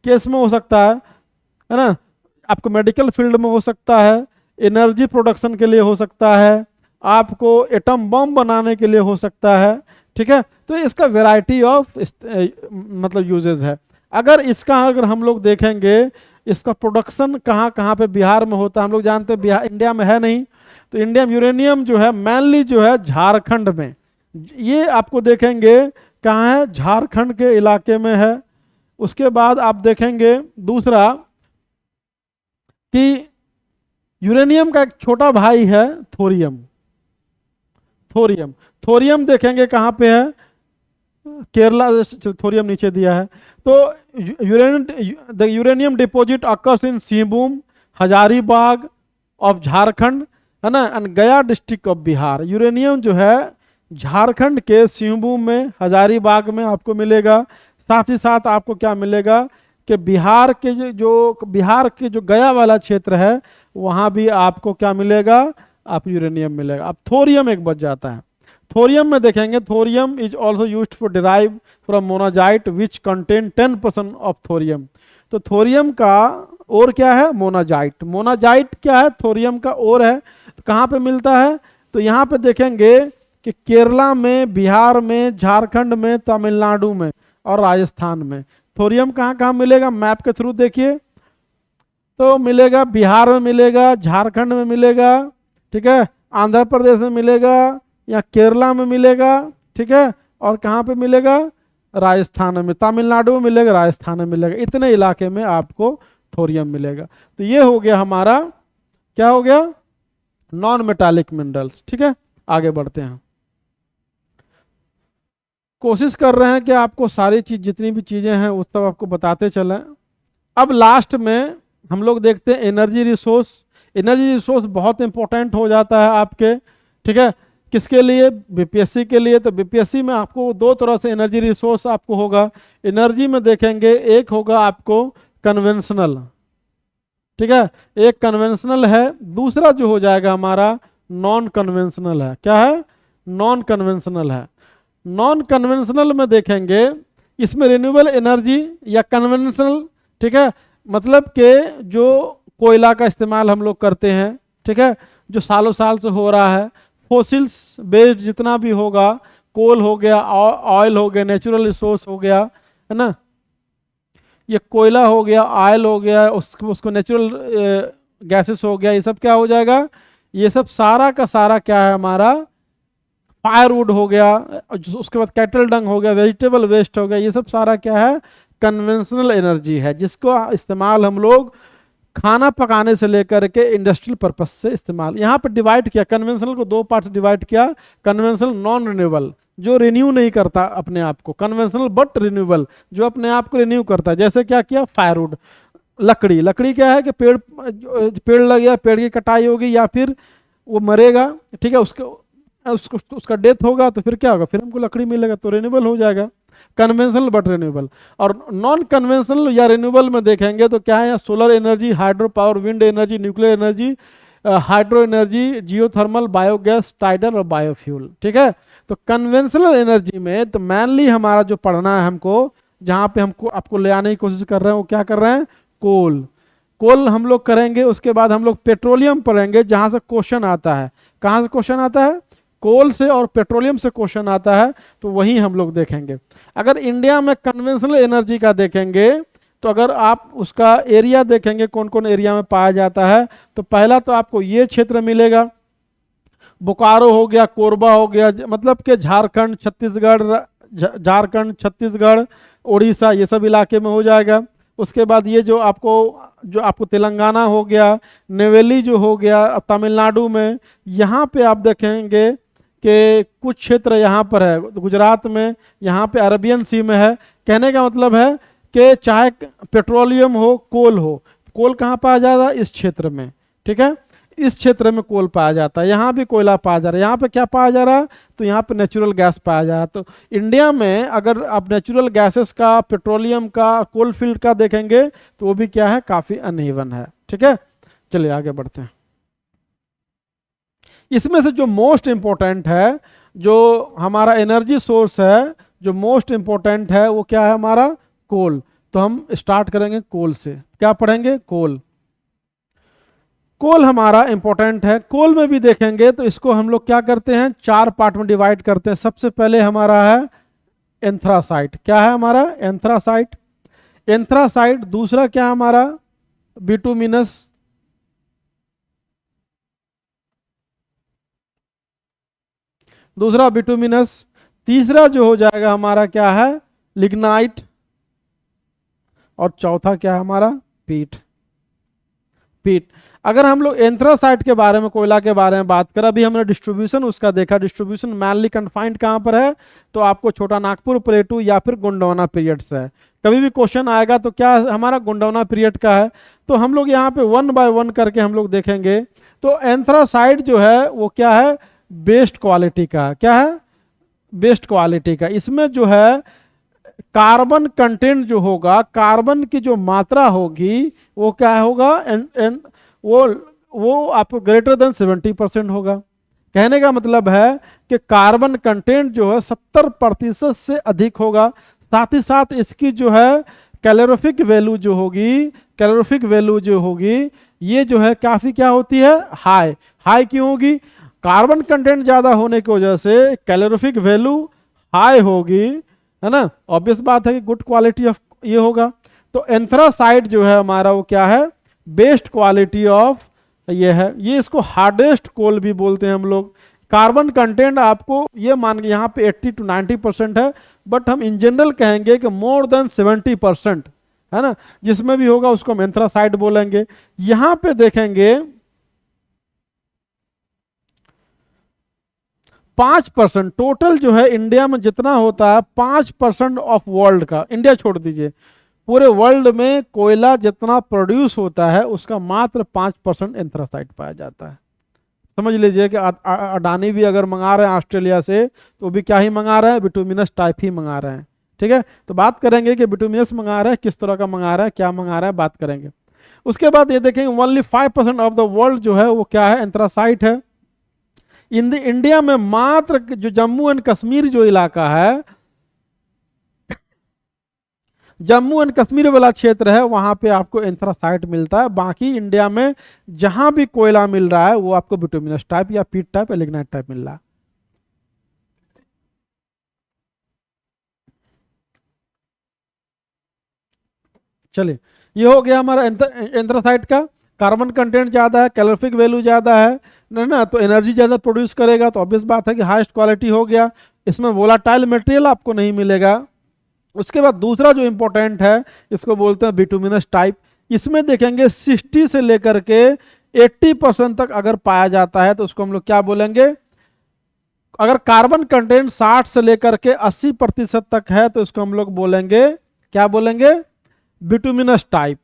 [SPEAKER 1] केस में हो सकता है ना, आपको मेडिकल फील्ड में हो सकता है, एनर्जी प्रोडक्शन के लिए हो सकता है, आपको एटम बम बनाने के लिए हो सकता है, ठीक है। तो इसका वैरायटी ऑफ मतलब यूजेस है। अगर हम लोग देखेंगे इसका प्रोडक्शन कहाँ कहाँ पे बिहार में होता है, हम लोग जानते हैं बिहार इंडिया में है नहीं, तो इंडिया में यूरेनियम जो है मेनली जो है झारखंड में, ये आपको देखेंगे कहाँ है, झारखंड के इलाके में है। उसके बाद आप देखेंगे दूसरा कि यूरेनियम का एक छोटा भाई है थोरियम। थोरियम थोरियम देखेंगे कहाँ पे है, केरला, थोरियम नीचे दिया है। तो uranium deposit occurs in Singhbhum, Hazaribagh of Jharkhand, है ना, एंड गया डिस्ट्रिक्ट ऑफ बिहार। यूरेनियम जो है झारखंड के सिंहभूम में, हजारीबाग में आपको मिलेगा। साथ ही साथ आपको क्या मिलेगा कि बिहार के बिहार के जो गया वाला क्षेत्र है वहाँ भी आपको क्या मिलेगा, आप यूरेनियम मिलेगा। अब थोरियम एक बच जाता है। थोरियम में देखेंगे, thorium is also used for derive from monazite which contain 10% of thorium. तो थोरियम का और क्या है, मोनाजाइट। मोनाजाइट क्या है, थोरियम का और है। तो कहाँ पे मिलता है, तो यहाँ पे देखेंगे कि केरला में, बिहार में, झारखंड में, तमिलनाडु में और राजस्थान में। थोरियम कहाँ कहाँ मिलेगा, मैप के थ्रू देखिए, तो मिलेगा बिहार में मिलेगा, झारखंड में मिलेगा, ठीक है, आंध्र प्रदेश में मिलेगा, या केरला में मिलेगा, ठीक है, और कहाँ पे मिलेगा, राजस्थान में, तमिलनाडु में मिलेगा, राजस्थान में मिलेगा। इतने इलाके में आपको थोरियम मिलेगा। तो ये हो गया हमारा, क्या हो गया, नॉन मेटालिक मिनरल्स, ठीक है। आगे बढ़ते हैं, कोशिश कर रहे हैं कि आपको सारी चीज, जितनी भी चीजें हैं वो सब आपको बताते चलें। अब लास्ट में हम लोग देखते हैं एनर्जी रिसोर्स। एनर्जी रिसोर्स बहुत इंपॉर्टेंट हो जाता है आपके, ठीक है, किसके लिए, बीपीएससी के लिए। तो बीपीएससी में आपको दो तरह से एनर्जी रिसोर्स आपको होगा। एनर्जी में देखेंगे, एक होगा आपको कन्वेंशनल, ठीक है, एक कन्वेंशनल है, दूसरा जो हो जाएगा हमारा नॉन कन्वेंशनल है। क्या है, नॉन कन्वेंशनल है। नॉन कन्वेंशनल में देखेंगे, इसमें रिन्यूएबल एनर्जी या कन्वेंशनल, ठीक है, मतलब कि जो कोयला का इस्तेमाल हम लोग करते हैं, ठीक है, जो सालों साल से हो रहा है, फोसिल्स बेस्ड जितना भी होगा, कोल हो गया, ऑयल हो गया, नेचुरल रिसोर्स हो गया, है ना, ये कोयला हो गया, ऑयल हो गया, उसको नेचुरल गैसेस हो गया, ये सब क्या हो जाएगा, ये सब सारा का सारा क्या है हमारा, फायरवुड हो गया, उसके बाद कैटल डंग हो गया, वेजिटेबल वेस्ट हो गया, ये सब सारा क्या है, कन्वेंशनल एनर्जी है, जिसको इस्तेमाल हम लोग खाना पकाने से लेकर के इंडस्ट्रियल पर्पस से इस्तेमाल। यहाँ पर डिवाइड किया, कन्वेंशनल को दो पार्ट डिवाइड किया, कन्वेंशनल नॉन रिन्यूएबल, जो रिन्यू नहीं करता अपने आप को, कन्वेंशनल बट रिन्यूएबल, जो अपने आप को रिन्यू करता है। जैसे क्या किया, फायरवुड, लकड़ी। लकड़ी क्या है कि पेड़ लग गया, पेड़ की कटाई होगी या फिर वो मरेगा, ठीक है, उसका डेथ होगा तो फिर क्या होगा, फिर हमको लकड़ी मिलेगा, तो रिन्यूएबल हो जाएगा, कन्वेंशनल बट रिन्यूएबल। और नॉन कन्वेंशनल या रिन्यूएबल में देखेंगे तो क्या है, solar energy, hydro power, wind energy, nuclear energy, hydro energy, geothermal, biogas, tidal और बायोफ्यूल, ठीक है। तो कन्वेंशनल एनर्जी में तो मेनली हमारा जो पढ़ना है हमको, जहाँ पे हमको आपको ले आने की कोशिश कर रहे हैं, वो क्या कर रहे हैं, कोल। कोल हम लोग करेंगे, उसके बाद हम लोग पेट्रोलियम पढ़ेंगे, जहाँ से क्वेश्चन आता है। कहाँ से क्वेश्चन आता है, कोल से और पेट्रोलियम से क्वेश्चन आता है, तो वही हम लोग देखेंगे। अगर इंडिया में कन्वेंशनल एनर्जी का देखेंगे, तो अगर आप उसका एरिया देखेंगे कौन कौन एरिया में पाया जाता है, तो पहला तो आपको ये क्षेत्र मिलेगा, बोकारो हो गया, कोरबा हो गया, मतलब कि झारखंड, छत्तीसगढ़, उड़ीसा, ये सब इलाके में हो जाएगा। उसके बाद ये जो आपको तेलंगाना हो गया, नेवेली जो हो गया, तमिलनाडु में, यहाँ पे आप देखेंगे कि कुछ क्षेत्र यहाँ पर है, गुजरात में, यहाँ पे अरबियन सी में है। कहने का मतलब है कि चाहे पेट्रोलियम हो, कोल हो, कोल कहाँ पाया जाता है, इस क्षेत्र में, ठीक है, इस क्षेत्र में कोल पाया जाता है। यहाँ भी कोयला पाया जा रहा है। यहाँ पे क्या पाया जा रहा है, तो यहाँ पे नेचुरल गैस पाया जा रहा है। तो इंडिया में अगर आप नेचुरल गैसेस का, पेट्रोलियम का, कोल फील्ड का देखेंगे, तो वो भी क्या है, काफी अनइवन है, ठीक है। चलिए आगे बढ़ते हैं। इसमें से जो मोस्ट इंपॉर्टेंट है, जो हमारा एनर्जी सोर्स है, जो मोस्ट इंपॉर्टेंट है, वो क्या है हमारा, कोल। तो हम स्टार्ट करेंगे कोल से। क्या पढ़ेंगे, कोल। कोल हमारा इंपॉर्टेंट है। कोल में भी देखेंगे तो इसको हम लोग क्या करते हैं, 4 पार्ट में डिवाइड करते हैं। सबसे पहले हमारा है एंथ्रासाइट। क्या है हमारा, एंथ्रासाइट। एंथ्रासाइट। दूसरा क्या है हमारा, बिटुमिनस। दूसरा बिटुमिनस। तीसरा जो हो जाएगा हमारा क्या है, लिग्नाइट। और चौथा क्या है हमारा, पीट। पीट। अगर हम लोग एंथ्रासाइट के बारे में, कोयला के बारे में बात करें, अभी हमने डिस्ट्रीब्यूशन उसका देखा। डिस्ट्रीब्यूशन मैनली कन्फाइंड कहां पर है, तो आपको छोटा नागपुर प्लेटू या फिर गोंडवाना पीरियड से है। कभी भी क्वेश्चन आएगा तो क्या हमारा गोंडवाना पीरियड का है, तो हम लोग यहाँ पे 1 बाय 1 करके हम लोग देखेंगे। तो एंथ्रासाइट जो है वो क्या है, बेस्ट क्वालिटी का। क्या है, बेस्ट क्वालिटी का। इसमें जो है कार्बन कंटेंट जो होगा, कार्बन की जो मात्रा होगी वो क्या होगा, वो आपको ग्रेटर देन 70% होगा। कहने का मतलब है कि कार्बन कंटेंट जो है 70% से अधिक होगा। साथ ही साथ इसकी जो है कैलोरीफिक वैल्यू जो होगी, कैलोरीफिक वैल्यू जो होगी ये जो है काफी क्या होती है, हाई। हाई क्यों होगी, कार्बन कंटेंट ज्यादा होने की वजह से कैलोरीफिक वैल्यू हाई होगी, है ना। ऑब्वियस बात है कि गुड क्वालिटी ऑफ ये होगा। तो एंथ्रासाइट जो है हमारा वो क्या है, बेस्ट क्वालिटी ऑफ ये है। ये इसको हार्डेस्ट कोल भी बोलते हैं हम लोग। कार्बन कंटेंट आपको ये मान के यहाँ पे 80 to 90% है, बट हम इन जनरल कहेंगे कि मोर देन 70%, है ना। जिसमें भी होगा उसको हम एंथ्रासाइट बोलेंगे। यहां पे देखेंगे 5% टोटल जो है इंडिया में जितना होता है, 5% ऑफ वर्ल्ड का, इंडिया छोड़ दीजिए, पूरे वर्ल्ड में कोयला जितना प्रोड्यूस होता है उसका मात्र 5% एंथ्रासाइट पाया जाता है। समझ लीजिए कि अडानी भी अगर मंगा रहे हैं ऑस्ट्रेलिया से, तो भी क्या ही मंगा रहे हैं, बिटुमिनस टाइप ही मंगा रहे हैं। ठीक है, तो बात करेंगे कि बिटुमिनस मंगा रहे हैं, किस तरह का मंगा रहा है, क्या मंगा रहा है, बात करेंगे। उसके बाद ये देखेंगे ओनली 5% ऑफ द वर्ल्ड जो है वो क्या है, एंथ्रासाइट है। इंडिया में मात्र जो जम्मू एंड कश्मीर जो इलाका है, जम्मू एंड कश्मीर वाला क्षेत्र है, वहां पे आपको एंथ्रासाइट मिलता है। बाकी इंडिया में जहां भी कोयला मिल रहा है वो आपको बिटुमिनस टाइप या पीट टाइप या लिग्नाइट टाइप मिल रहा है। चलिए, ये हो गया हमारा एंथ्रासाइट का। कार्बन कंटेंट ज्यादा है, कैलोरीफिक वैल्यू ज्यादा है ना, तो एनर्जी ज्यादा प्रोड्यूस करेगा, तो ऑब्वियस बात है कि हाईएस्ट क्वालिटी हो गया। इसमें वोलाटाइल मटेरियल आपको नहीं मिलेगा। उसके बाद दूसरा जो इंपॉर्टेंट है, इसको बोलते हैं बिटुमिनस टाइप। इसमें देखेंगे 60 से लेकर के 80% तक अगर पाया जाता है तो उसको हम लोग क्या बोलेंगे, अगर कार्बन कंटेंट 60 से लेकर के 80% तक है तो इसको हम लोग बोलेंगे, क्या बोलेंगे, बिटुमिनस टाइप।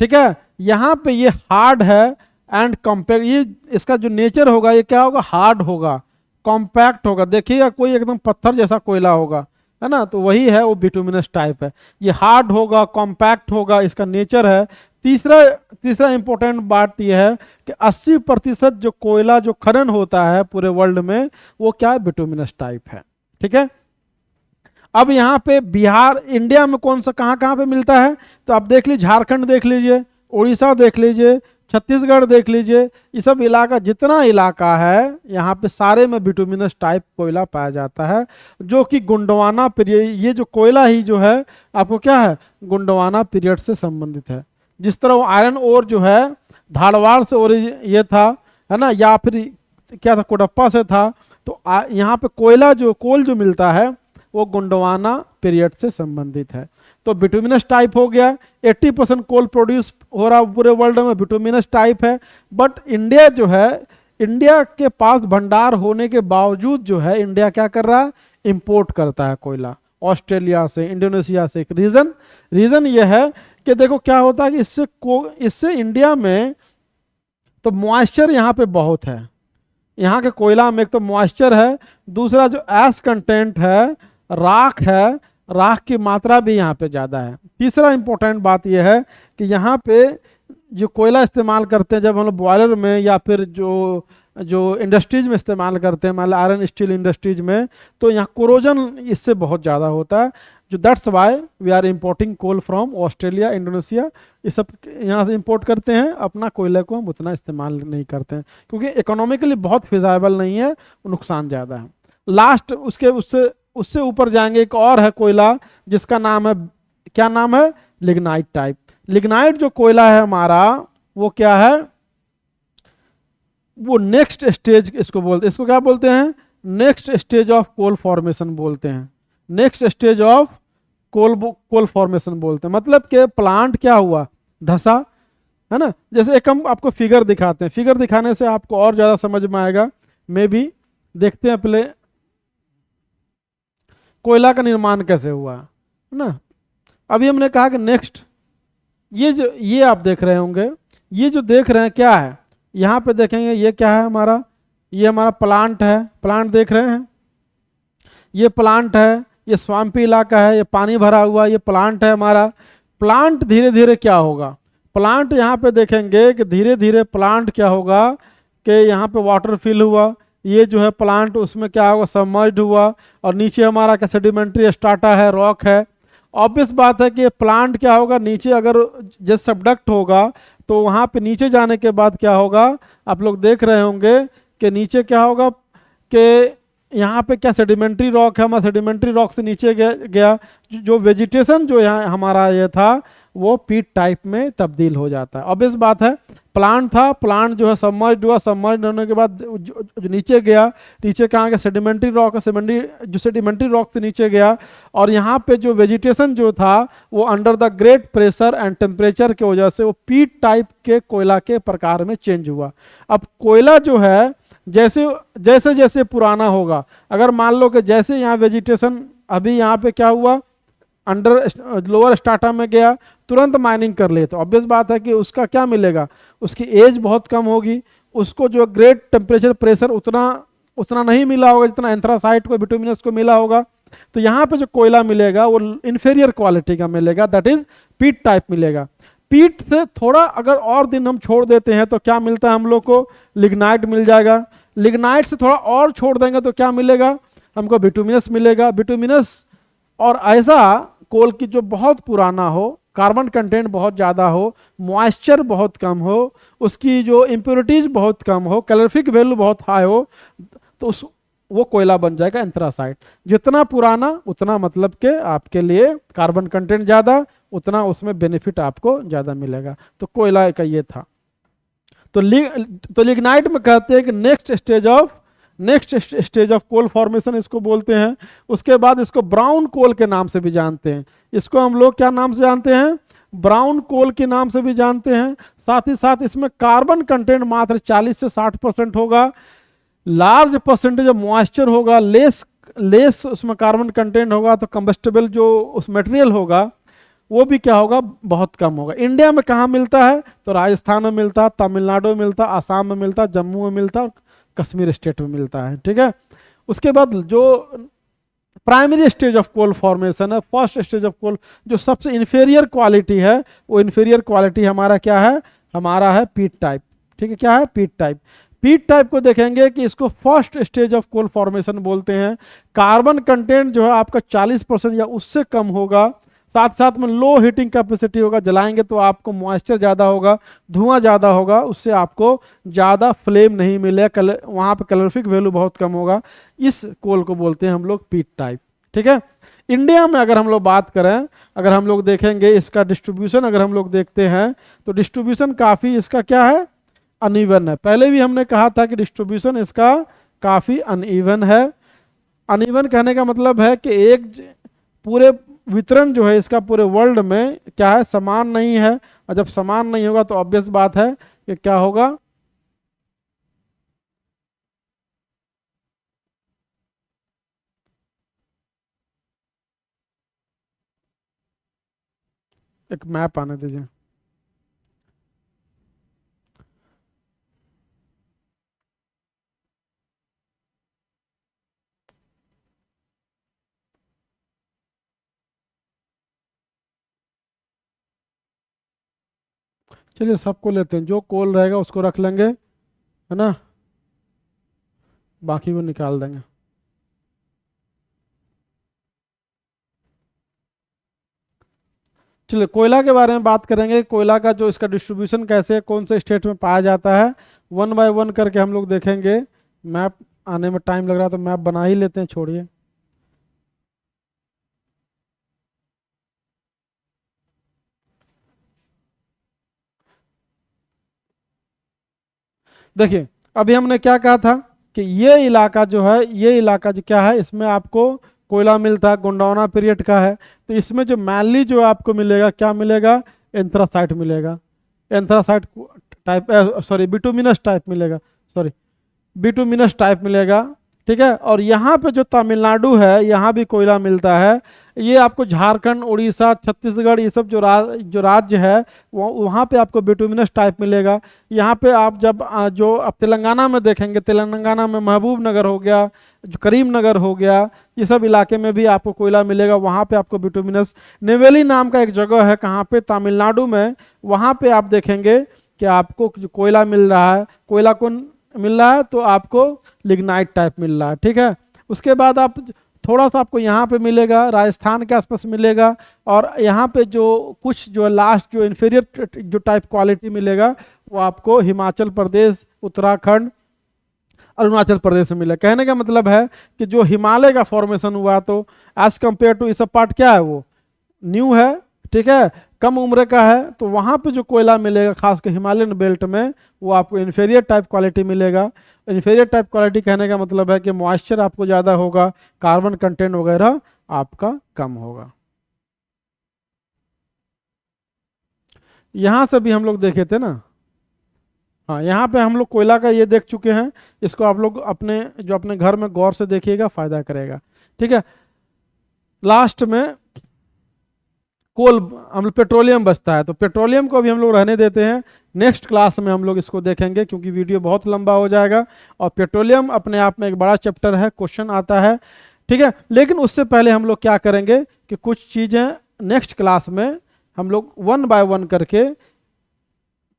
[SPEAKER 1] ठीक है, यहां पे ये हार्ड है एंड कॉम्पैक्ट। ये इसका जो नेचर होगा ये क्या होगा, हार्ड होगा, कॉम्पैक्ट होगा। देखिएगा कोई एकदम पत्थर जैसा कोयला होगा, है ना, तो वही है वो बिटुमिनस टाइप है। ये हार्ड होगा, कॉम्पैक्ट होगा, इसका नेचर है। तीसरा इंपॉर्टेंट बात यह है कि 80% जो कोयला जो खनन होता है पूरे वर्ल्ड में वो क्या है, बिटुमिनस टाइप है। ठीक है, अब यहाँ पे बिहार, इंडिया में कौन सा कहाँ कहाँ पे मिलता है, तो आप देख लीजिए, झारखंड देख लीजिए, उड़ीसा देख लीजिए, छत्तीसगढ़ देख लीजिए, ये सब इलाका, जितना इलाका है यहाँ पे सारे में बिटुमिनस टाइप कोयला पाया जाता है, जो कि गोंडवाना पीरियड, ये जो कोयला ही जो है आपको क्या है, गोंडवाना पीरियड से संबंधित है। जिस तरह वो आयरन ओर जो है धारवाड़ से और ये था, है ना, या फिर क्या था, कोडप्पा से था, तो यहाँ पे कोयला जो कोल जो मिलता है वो गोंडवाना पीरियड से संबंधित है। तो बिटुमिनस टाइप हो गया। 80% कोल प्रोड्यूस हो रहा पूरे वर्ल्ड में, बिटुमिनस टाइप है। बट इंडिया जो है, इंडिया के पास भंडार होने के बावजूद जो है इंडिया क्या कर रहा है, इंपोर्ट करता है कोयला ऑस्ट्रेलिया से, इंडोनेशिया से। रीजन ये है कि देखो क्या होता है कि इससे इंडिया में तो मॉइस्चर यहाँ पे बहुत है। यहाँ के कोयला में एक तो मॉइस्चर है, दूसरा जो ऐश कंटेंट है, राख है, राख की मात्रा भी यहाँ पे ज़्यादा है। तीसरा इंपॉर्टेंट बात यह है कि यहाँ पे जो कोयला इस्तेमाल करते हैं जब हम लोग बॉयलर में या फिर जो इंडस्ट्रीज में इस्तेमाल करते हैं, मान लो आयरन स्टील इंडस्ट्रीज में, तो यहाँ कोरोजन इससे बहुत ज़्यादा होता है। जो that's why we are importing coal from Australia, Indonesia, ये सब यहाँ से इंपोर्ट करते हैं। अपना कोयले को हम उतना इस्तेमाल नहीं करते हैं क्योंकि इकोनॉमिकली बहुत फिजाइबल नहीं है, नुकसान ज़्यादा है। लास्ट उसके उससे उससे ऊपर जाएंगे, एक और है कोयला जिसका नाम है, क्या नाम है, लिग्नाइट टाइप। लिग्नाइट जो कोयला है हमारा, वो क्या है, वो नेक्स्ट स्टेज इसको बोलते हैं। इसको क्या बोलते हैं, next stage of coal formation बोलते हैं। Next stage of coal formation बोलते हैं। मतलब कि प्लांट क्या हुआ, धसा, है ना। जैसे एक हम आपको फिगर दिखाते हैं, फिगर दिखाने से आपको और ज्यादा समझ में आएगा। मे भी देखते हैं पहले कोयला का निर्माण कैसे हुआ, है ना। अभी हमने कहा कि नेक्स्ट, ये आप देख रहे होंगे, ये जो देख रहे हैं क्या है, यहाँ पे देखेंगे ये क्या है हमारा, ये हमारा प्लांट है। प्लांट देख रहे हैं, ये प्लांट है, ये स्वाम्पी इलाका है, ये पानी भरा हुआ, ये प्लांट है हमारा। प्लांट धीरे धीरे क्या होगा, प्लांट यहाँ पे देखेंगे कि धीरे धीरे प्लांट क्या होगा कि यहाँ पे वाटर फिल हुआ, ये जो है प्लांट उसमें क्या होगा, सबमर्ज्ड हुआ, और नीचे हमारा क्या सेडिमेंट्री स्ट्राटा है, रॉक है। ऑब्वियस बात है कि प्लांट क्या होगा, नीचे अगर जैसे सबडक्ट होगा तो वहाँ पे नीचे जाने के बाद क्या होगा, आप लोग देख रहे होंगे कि नीचे क्या होगा कि यहाँ पे क्या सेडिमेंट्री रॉक है, हमारा सेडिमेंट्री रॉक से नीचे गया जो वेजिटेशन जो यहाँ हमारा ये था वो पीट टाइप में तब्दील हो जाता है। ऑब्वियस बात है, प्लांट था, प्लांट जो है सबमर्ज्ड हुआ, सबमर्ज्ड होने के बाद जो नीचे गया, नीचे कहाँ गया, सेडिमेंट्री रॉक है, सेडिमेंट्री रॉक से नीचे गया, और यहाँ पे जो वेजिटेशन जो था वो under the great pressure and temperature की वजह से वो पीट टाइप के कोयला के प्रकार में चेंज हुआ। अब कोयला जो है जैसे जैसे जैसे पुराना होगा, अगर मान लो कि जैसे यहाँ वेजिटेशन अभी यहाँ पे क्या हुआ, अंडर लोअर स्टार्टा में गया, तुरंत माइनिंग कर ले, तो ऑब्वियस बात है कि उसका क्या मिलेगा, उसकी एज बहुत कम होगी, उसको जो ग्रेट टेम्परेचर प्रेशर उतना उतना नहीं मिला होगा जितना एंथ्रासाइट को, बिटुमिनस को मिला होगा। तो यहाँ पे जो कोयला मिलेगा वो इन्फीरियर क्वालिटी का मिलेगा, दैट इज पीट टाइप मिलेगा। पीट से थोड़ा अगर और दिन हम छोड़ देते हैं तो क्या मिलता है हम लोग को, लिग्नाइट मिल जाएगा। लिग्नाइट से थोड़ा और छोड़ देंगे तो क्या मिलेगा हमको, बिटुमिनस मिलेगा। बिटुमिनस और ऐसा कोल की जो बहुत पुराना हो, कार्बन कंटेंट बहुत ज़्यादा हो, मॉइस्चर बहुत कम हो, उसकी जो इम्प्योरिटीज बहुत कम हो, कैलोरीफिक वैल्यू बहुत हाई हो, तो वो कोयला बन जाएगा एंथ्रासाइट। जितना पुराना उतना मतलब के आपके लिए कार्बन कंटेंट ज़्यादा, उतना उसमें बेनिफिट आपको ज़्यादा मिलेगा। तो कोयला का ये था। तो लिग्नाइट में कहते हैं कि next stage of coal formation इसको बोलते हैं। उसके बाद इसको ब्राउन कोल के नाम से भी जानते हैं। इसको हम लोग क्या नाम से जानते हैं, ब्राउन कोल के नाम से भी जानते हैं। साथ ही साथ इसमें कार्बन कंटेंट मात्र 40 से 60% होगा, लार्ज परसेंटेज ऑफ मॉइस्चर होगा, लेस उसमें कार्बन कंटेंट होगा, तो कंबस्टेबल जो उस मटेरियल होगा वो भी क्या होगा, बहुत कम होगा। इंडिया में कहाँ मिलता है, तो राजस्थान में मिलता है, तमिलनाडु में मिलता है, आसाम में मिलता है, जम्मू में मिलता है, और कश्मीर स्टेट में मिलता है, ठीक है। उसके बाद जो primary stage of coal formation है, फर्स्ट स्टेज ऑफ कोल, जो सबसे इन्फीरियर क्वालिटी है, वो इन्फीरियर क्वालिटी हमारा क्या है, हमारा है पीट टाइप, ठीक है। क्या है, पीट टाइप। पीट टाइप को देखेंगे कि इसको first stage of coal formation बोलते हैं। कार्बन कंटेंट जो है आपका 40% या उससे कम होगा, साथ साथ में लो हीटिंग कैपेसिटी होगा, जलाएंगे तो आपको मॉइस्चर ज़्यादा होगा, धुआं ज़्यादा होगा, उससे आपको ज़्यादा फ्लेम नहीं मिलेगा, वहाँ पे कैलोरीफिक वैल्यू बहुत कम होगा। इस कोल को बोलते हैं हम लोग पीट टाइप, ठीक है। इंडिया में अगर हम लोग बात करें, अगर हम लोग देखेंगे इसका डिस्ट्रीब्यूशन, अगर हम लोग देखते हैं तो डिस्ट्रीब्यूशन काफ़ी इसका क्या है, अनइवन है। पहले भी हमने कहा था कि डिस्ट्रीब्यूशन इसका काफ़ी अनइवन है। अनइवन कहने का मतलब है कि एक पूरे वितरण जो है इसका पूरे वर्ल्ड में क्या है, समान नहीं है। और जब समान नहीं होगा तो ऑब्वियस बात है कि क्या होगा, एक मैप आने दीजिए। चलिए सबको लेते हैं, जो कोल रहेगा उसको रख लेंगे, है ना, बाकी को निकाल देंगे। चलिए कोयला के बारे में बात करेंगे। कोयला का जो इसका डिस्ट्रीब्यूशन कैसे है, कौन से स्टेट में पाया जाता है, वन बाय वन करके हम लोग देखेंगे। मैप आने में टाइम लग रहा है तो मैप बना ही लेते हैं, छोड़िए। देखिए अभी हमने क्या कहा था कि ये इलाका जो है, ये इलाका जो क्या है, इसमें आपको कोयला मिलता है, गोंडवाना पीरियड का है। तो इसमें जो मैनली जो आपको मिलेगा, क्या मिलेगा, एंथ्रासाइट मिलेगा, anthracite type, sorry bituminous type मिलेगा, सॉरी बिटुमिनस टाइप मिलेगा। ठीक है, और यहाँ पे जो तमिलनाडु है यहाँ भी कोयला मिलता है। ये आपको झारखंड, उड़ीसा, छत्तीसगढ़, ये सब जो राज्य है वहाँ पे आपको बिटुमिनस टाइप मिलेगा। यहाँ पे आप जब जो आप तेलंगाना में देखेंगे, तेलंगाना में महबूब नगर हो गया, जो करीम नगर हो गया, ये सब इलाके में भी आपको कोयला मिलेगा, वहाँ पे आपको बिटुमिनस। नेवेली नाम का एक जगह है, कहाँ पे, तमिलनाडु में, वहाँ पे आप देखेंगे कि आपको जो कोयला मिल रहा है, कोयला कौन मिल रहा है, तो आपको लिग्नाइट टाइप मिल रहा है। ठीक है, उसके बाद आप थोड़ा सा आपको यहाँ पे मिलेगा, राजस्थान के आसपास मिलेगा, और यहाँ पे जो कुछ जो लास्ट जो इन्फीरियर जो टाइप क्वालिटी मिलेगा वो आपको हिमाचल प्रदेश, उत्तराखंड, अरुणाचल प्रदेश में मिलेगा। कहने का मतलब है कि जो हिमालय का फॉर्मेशन हुआ तो एज कम्पेयर टू इस पार्ट क्या है, वो न्यू है। ठीक है, कम उम्र का है, तो वहाँ पे जो कोयला मिलेगा खासकर हिमालयन बेल्ट में, वो आपको इन्फीरियर टाइप क्वालिटी मिलेगा। इन्फीरियर टाइप क्वालिटी कहने का मतलब है कि मॉइस्चर आपको ज़्यादा होगा, कार्बन कंटेंट वगैरह आपका कम होगा। यहाँ से भी हम लोग देखे थे ना, हाँ यहाँ पे हम लोग कोयला का ये देख चुके हैं। इसको आप लोग अपने घर में गौर से देखिएगा, फायदा करेगा। ठीक है, लास्ट में कोल, हम लोग पेट्रोलियम बचता है, तो पेट्रोलियम को भी हम लोग रहने देते हैं। नेक्स्ट क्लास में हम लोग इसको देखेंगे क्योंकि वीडियो बहुत लंबा हो जाएगा, और पेट्रोलियम अपने आप में एक बड़ा चैप्टर है, क्वेश्चन आता है। ठीक है, लेकिन उससे पहले हम लोग क्या करेंगे कि कुछ चीज़ें नेक्स्ट क्लास में हम लोग वन बाय वन करके,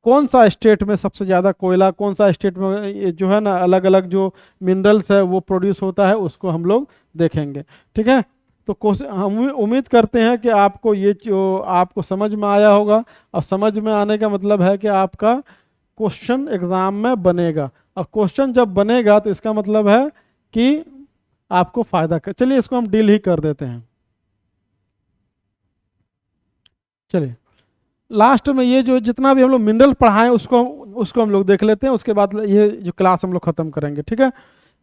[SPEAKER 1] कौन सा स्टेट में सबसे ज़्यादा कोयला, कौन सा स्टेट में ये जो है ना अलग अलग जो मिनरल्स है वो प्रोड्यूस होता है, उसको हम लोग देखेंगे। ठीक है, तो हम उम्मीद करते हैं कि आपको ये जो आपको समझ में आया होगा, और समझ में आने का मतलब है कि आपका क्वेश्चन एग्जाम में बनेगा, और क्वेश्चन जब बनेगा तो इसका मतलब है कि आपको फायदा कर। चलिए इसको हम डील ही कर देते हैं। चलिए लास्ट में ये जो जितना भी हम लोग मिनरल पढ़ाएं उसको हम लोग देख लेते हैं, उसके बाद ये जो क्लास हम लोग ख़त्म करेंगे। ठीक है,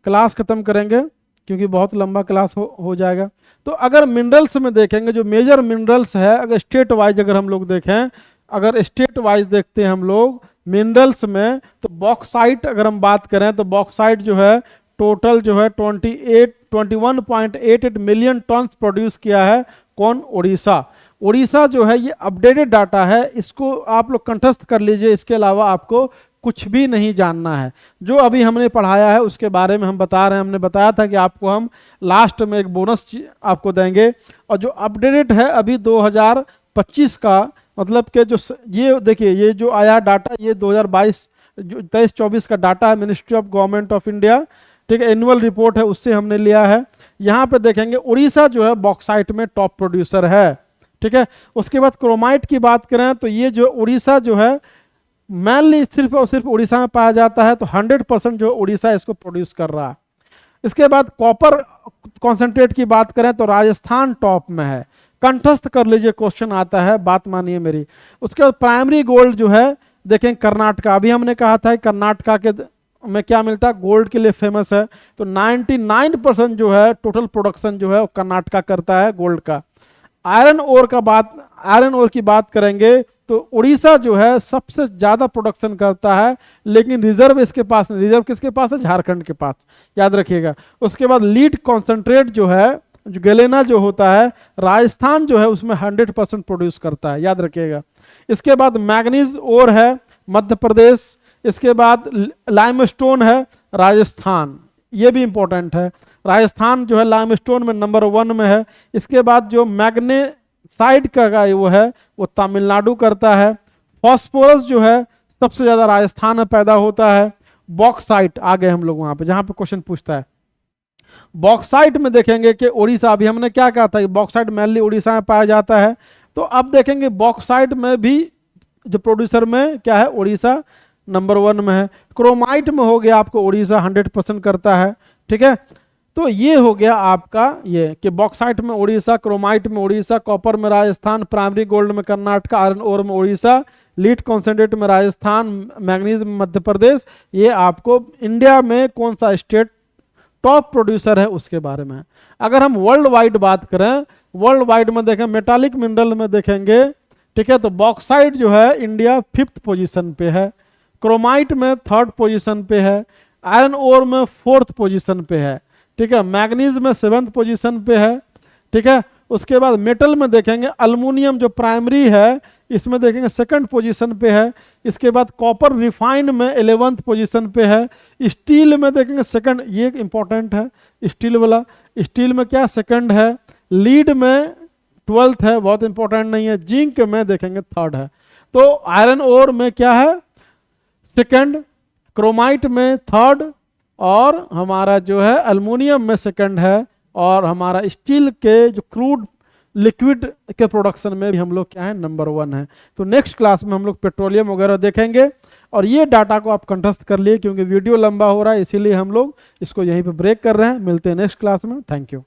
[SPEAKER 1] क्लास ख़त्म करेंगे क्योंकि बहुत लंबा क्लास हो जाएगा। तो अगर मिनरल्स में देखेंगे, जो मेजर मिनरल्स है, अगर स्टेट वाइज अगर हम लोग देखें, अगर स्टेट वाइज देखते हैं हम लोग मिनरल्स में, तो बॉक्साइट अगर हम बात करें तो बॉक्साइट जो है टोटल जो है 21.88 मिलियन टन प्रोड्यूस किया है। कौन, उड़ीसा। उड़ीसा जो है ये अपडेटेड डाटा है, इसको आप लोग कंठस्थ कर लीजिए, इसके अलावा आपको कुछ भी नहीं जानना है। जो अभी हमने पढ़ाया है उसके बारे में हम बता रहे हैं। हमने बताया था कि आपको हम लास्ट में एक बोनस आपको देंगे, और जो अपडेटेड है अभी 2025 का, मतलब कि जो ये देखिए ये जो आया डाटा, ये 2022 जो 23-24 का डाटा है, ministry of government of India. ठीक है, एनुअल रिपोर्ट है, उससे हमने लिया है। यहाँ पे देखेंगे उड़ीसा जो है बॉक्साइट में टॉप प्रोड्यूसर है। ठीक है, उसके बाद क्रोमाइट की बात करें तो ये जो उड़ीसा जो है मेनली सिर्फ और सिर्फ उड़ीसा में पाया जाता है, तो 100% जो उड़ीसा इसको प्रोड्यूस कर रहा है। इसके बाद कॉपर कॉन्सेंट्रेट की बात करें तो राजस्थान टॉप में है, कंठस्थ कर लीजिए, क्वेश्चन आता है, बात मानिए मेरी। उसके बाद प्राइमरी गोल्ड जो है देखें कर्नाटका, अभी हमने कहा था कर्नाटका के में क्या मिलता है, गोल्ड के लिए फेमस है, तो 99% जो है टोटल प्रोडक्शन जो है वो कर्नाटका करता है गोल्ड का। आयरन ओर की बात करेंगे तो उड़ीसा जो है सबसे ज्यादा प्रोडक्शन करता है, लेकिन रिजर्व इसके पास, रिजर्व किसके पास है, झारखंड के पास, याद रखिएगा। उसके बाद लीड कॉन्सेंट्रेट जो है, जो गलेना जो होता है, राजस्थान जो है उसमें 100% प्रोड्यूस करता है, याद रखिएगा। इसके बाद मैग्नीज ओर है मध्य प्रदेश, इसके बाद लाइमस्टोन है राजस्थान, ये भी इंपॉर्टेंट है। राजस्थान जो है लाइमस्टोन में नंबर 1 में है। इसके बाद जो मैग्नेसाइट का वो है वो तमिलनाडु करता है। फॉस्फोरस जो है सबसे ज्यादा राजस्थान में पैदा होता है। बॉक्साइट आ गए हम लोग वहां पे जहां पे क्वेश्चन पूछता है। बॉक्साइट में देखेंगे कि उड़ीसा, अभी हमने क्या कहा था कि बॉक्साइट मेनली उड़ीसा में पाया जाता है, तो अब देखेंगे बॉक्साइट में भी जो प्रोड्यूसर में क्या है, उड़ीसा नंबर 1 में है। क्रोमाइट में हो गया आपको उड़ीसा 100% करता है, ठीक है। तो ये हो गया आपका ये कि बॉक्साइट में उड़ीसा, क्रोमाइट में उड़ीसा, कॉपर में राजस्थान, प्राइमरी गोल्ड में कर्नाटक, आयरन ओर में उड़ीसा, लीड कॉन्सेंट्रेट में राजस्थान, मैग्नीज में मध्य प्रदेश। ये आपको इंडिया में कौन सा स्टेट टॉप प्रोड्यूसर है उसके बारे में। अगर हम वर्ल्ड वाइड बात करें, वर्ल्ड वाइड में देखें मेटालिक मिनरल में देखेंगे, ठीक है, तो बॉक्साइट जो है इंडिया 5th पोजीशन पे है, क्रोमाइट में 3rd पोजीशन पे है, आयरन ओर में 4th पोजीशन पे है, ठीक है, मैग्नीज में 7th पोजीशन पे है, ठीक है। उसके बाद मेटल में देखेंगे अल्मुनियम जो प्राइमरी है इसमें देखेंगे 2nd पोजीशन पे है। इसके बाद कॉपर रिफाइंड में 11th पोजीशन पे है। स्टील में देखेंगे 2nd, ये इंपॉर्टेंट है स्टील वाला, स्टील में क्या 2nd है। लीड में 12th है, बहुत इंपॉर्टेंट नहीं है। जिंक में देखेंगे 3rd है। तो आयरन ओर में क्या है 2nd, क्रोमाइट में 3rd, और हमारा जो है अल्मुनियम में 2nd है, और हमारा स्टील के जो क्रूड लिक्विड के प्रोडक्शन में भी हम लोग क्या है नंबर 1 है। तो नेक्स्ट क्लास में हम लोग पेट्रोलियम वगैरह देखेंगे, और ये डाटा को आप कंठस्थ कर लिए क्योंकि वीडियो लंबा हो रहा है, इसीलिए हम लोग इसको यहीं पे ब्रेक कर रहे हैं। मिलते हैं नेक्स्ट क्लास में, थैंक यू।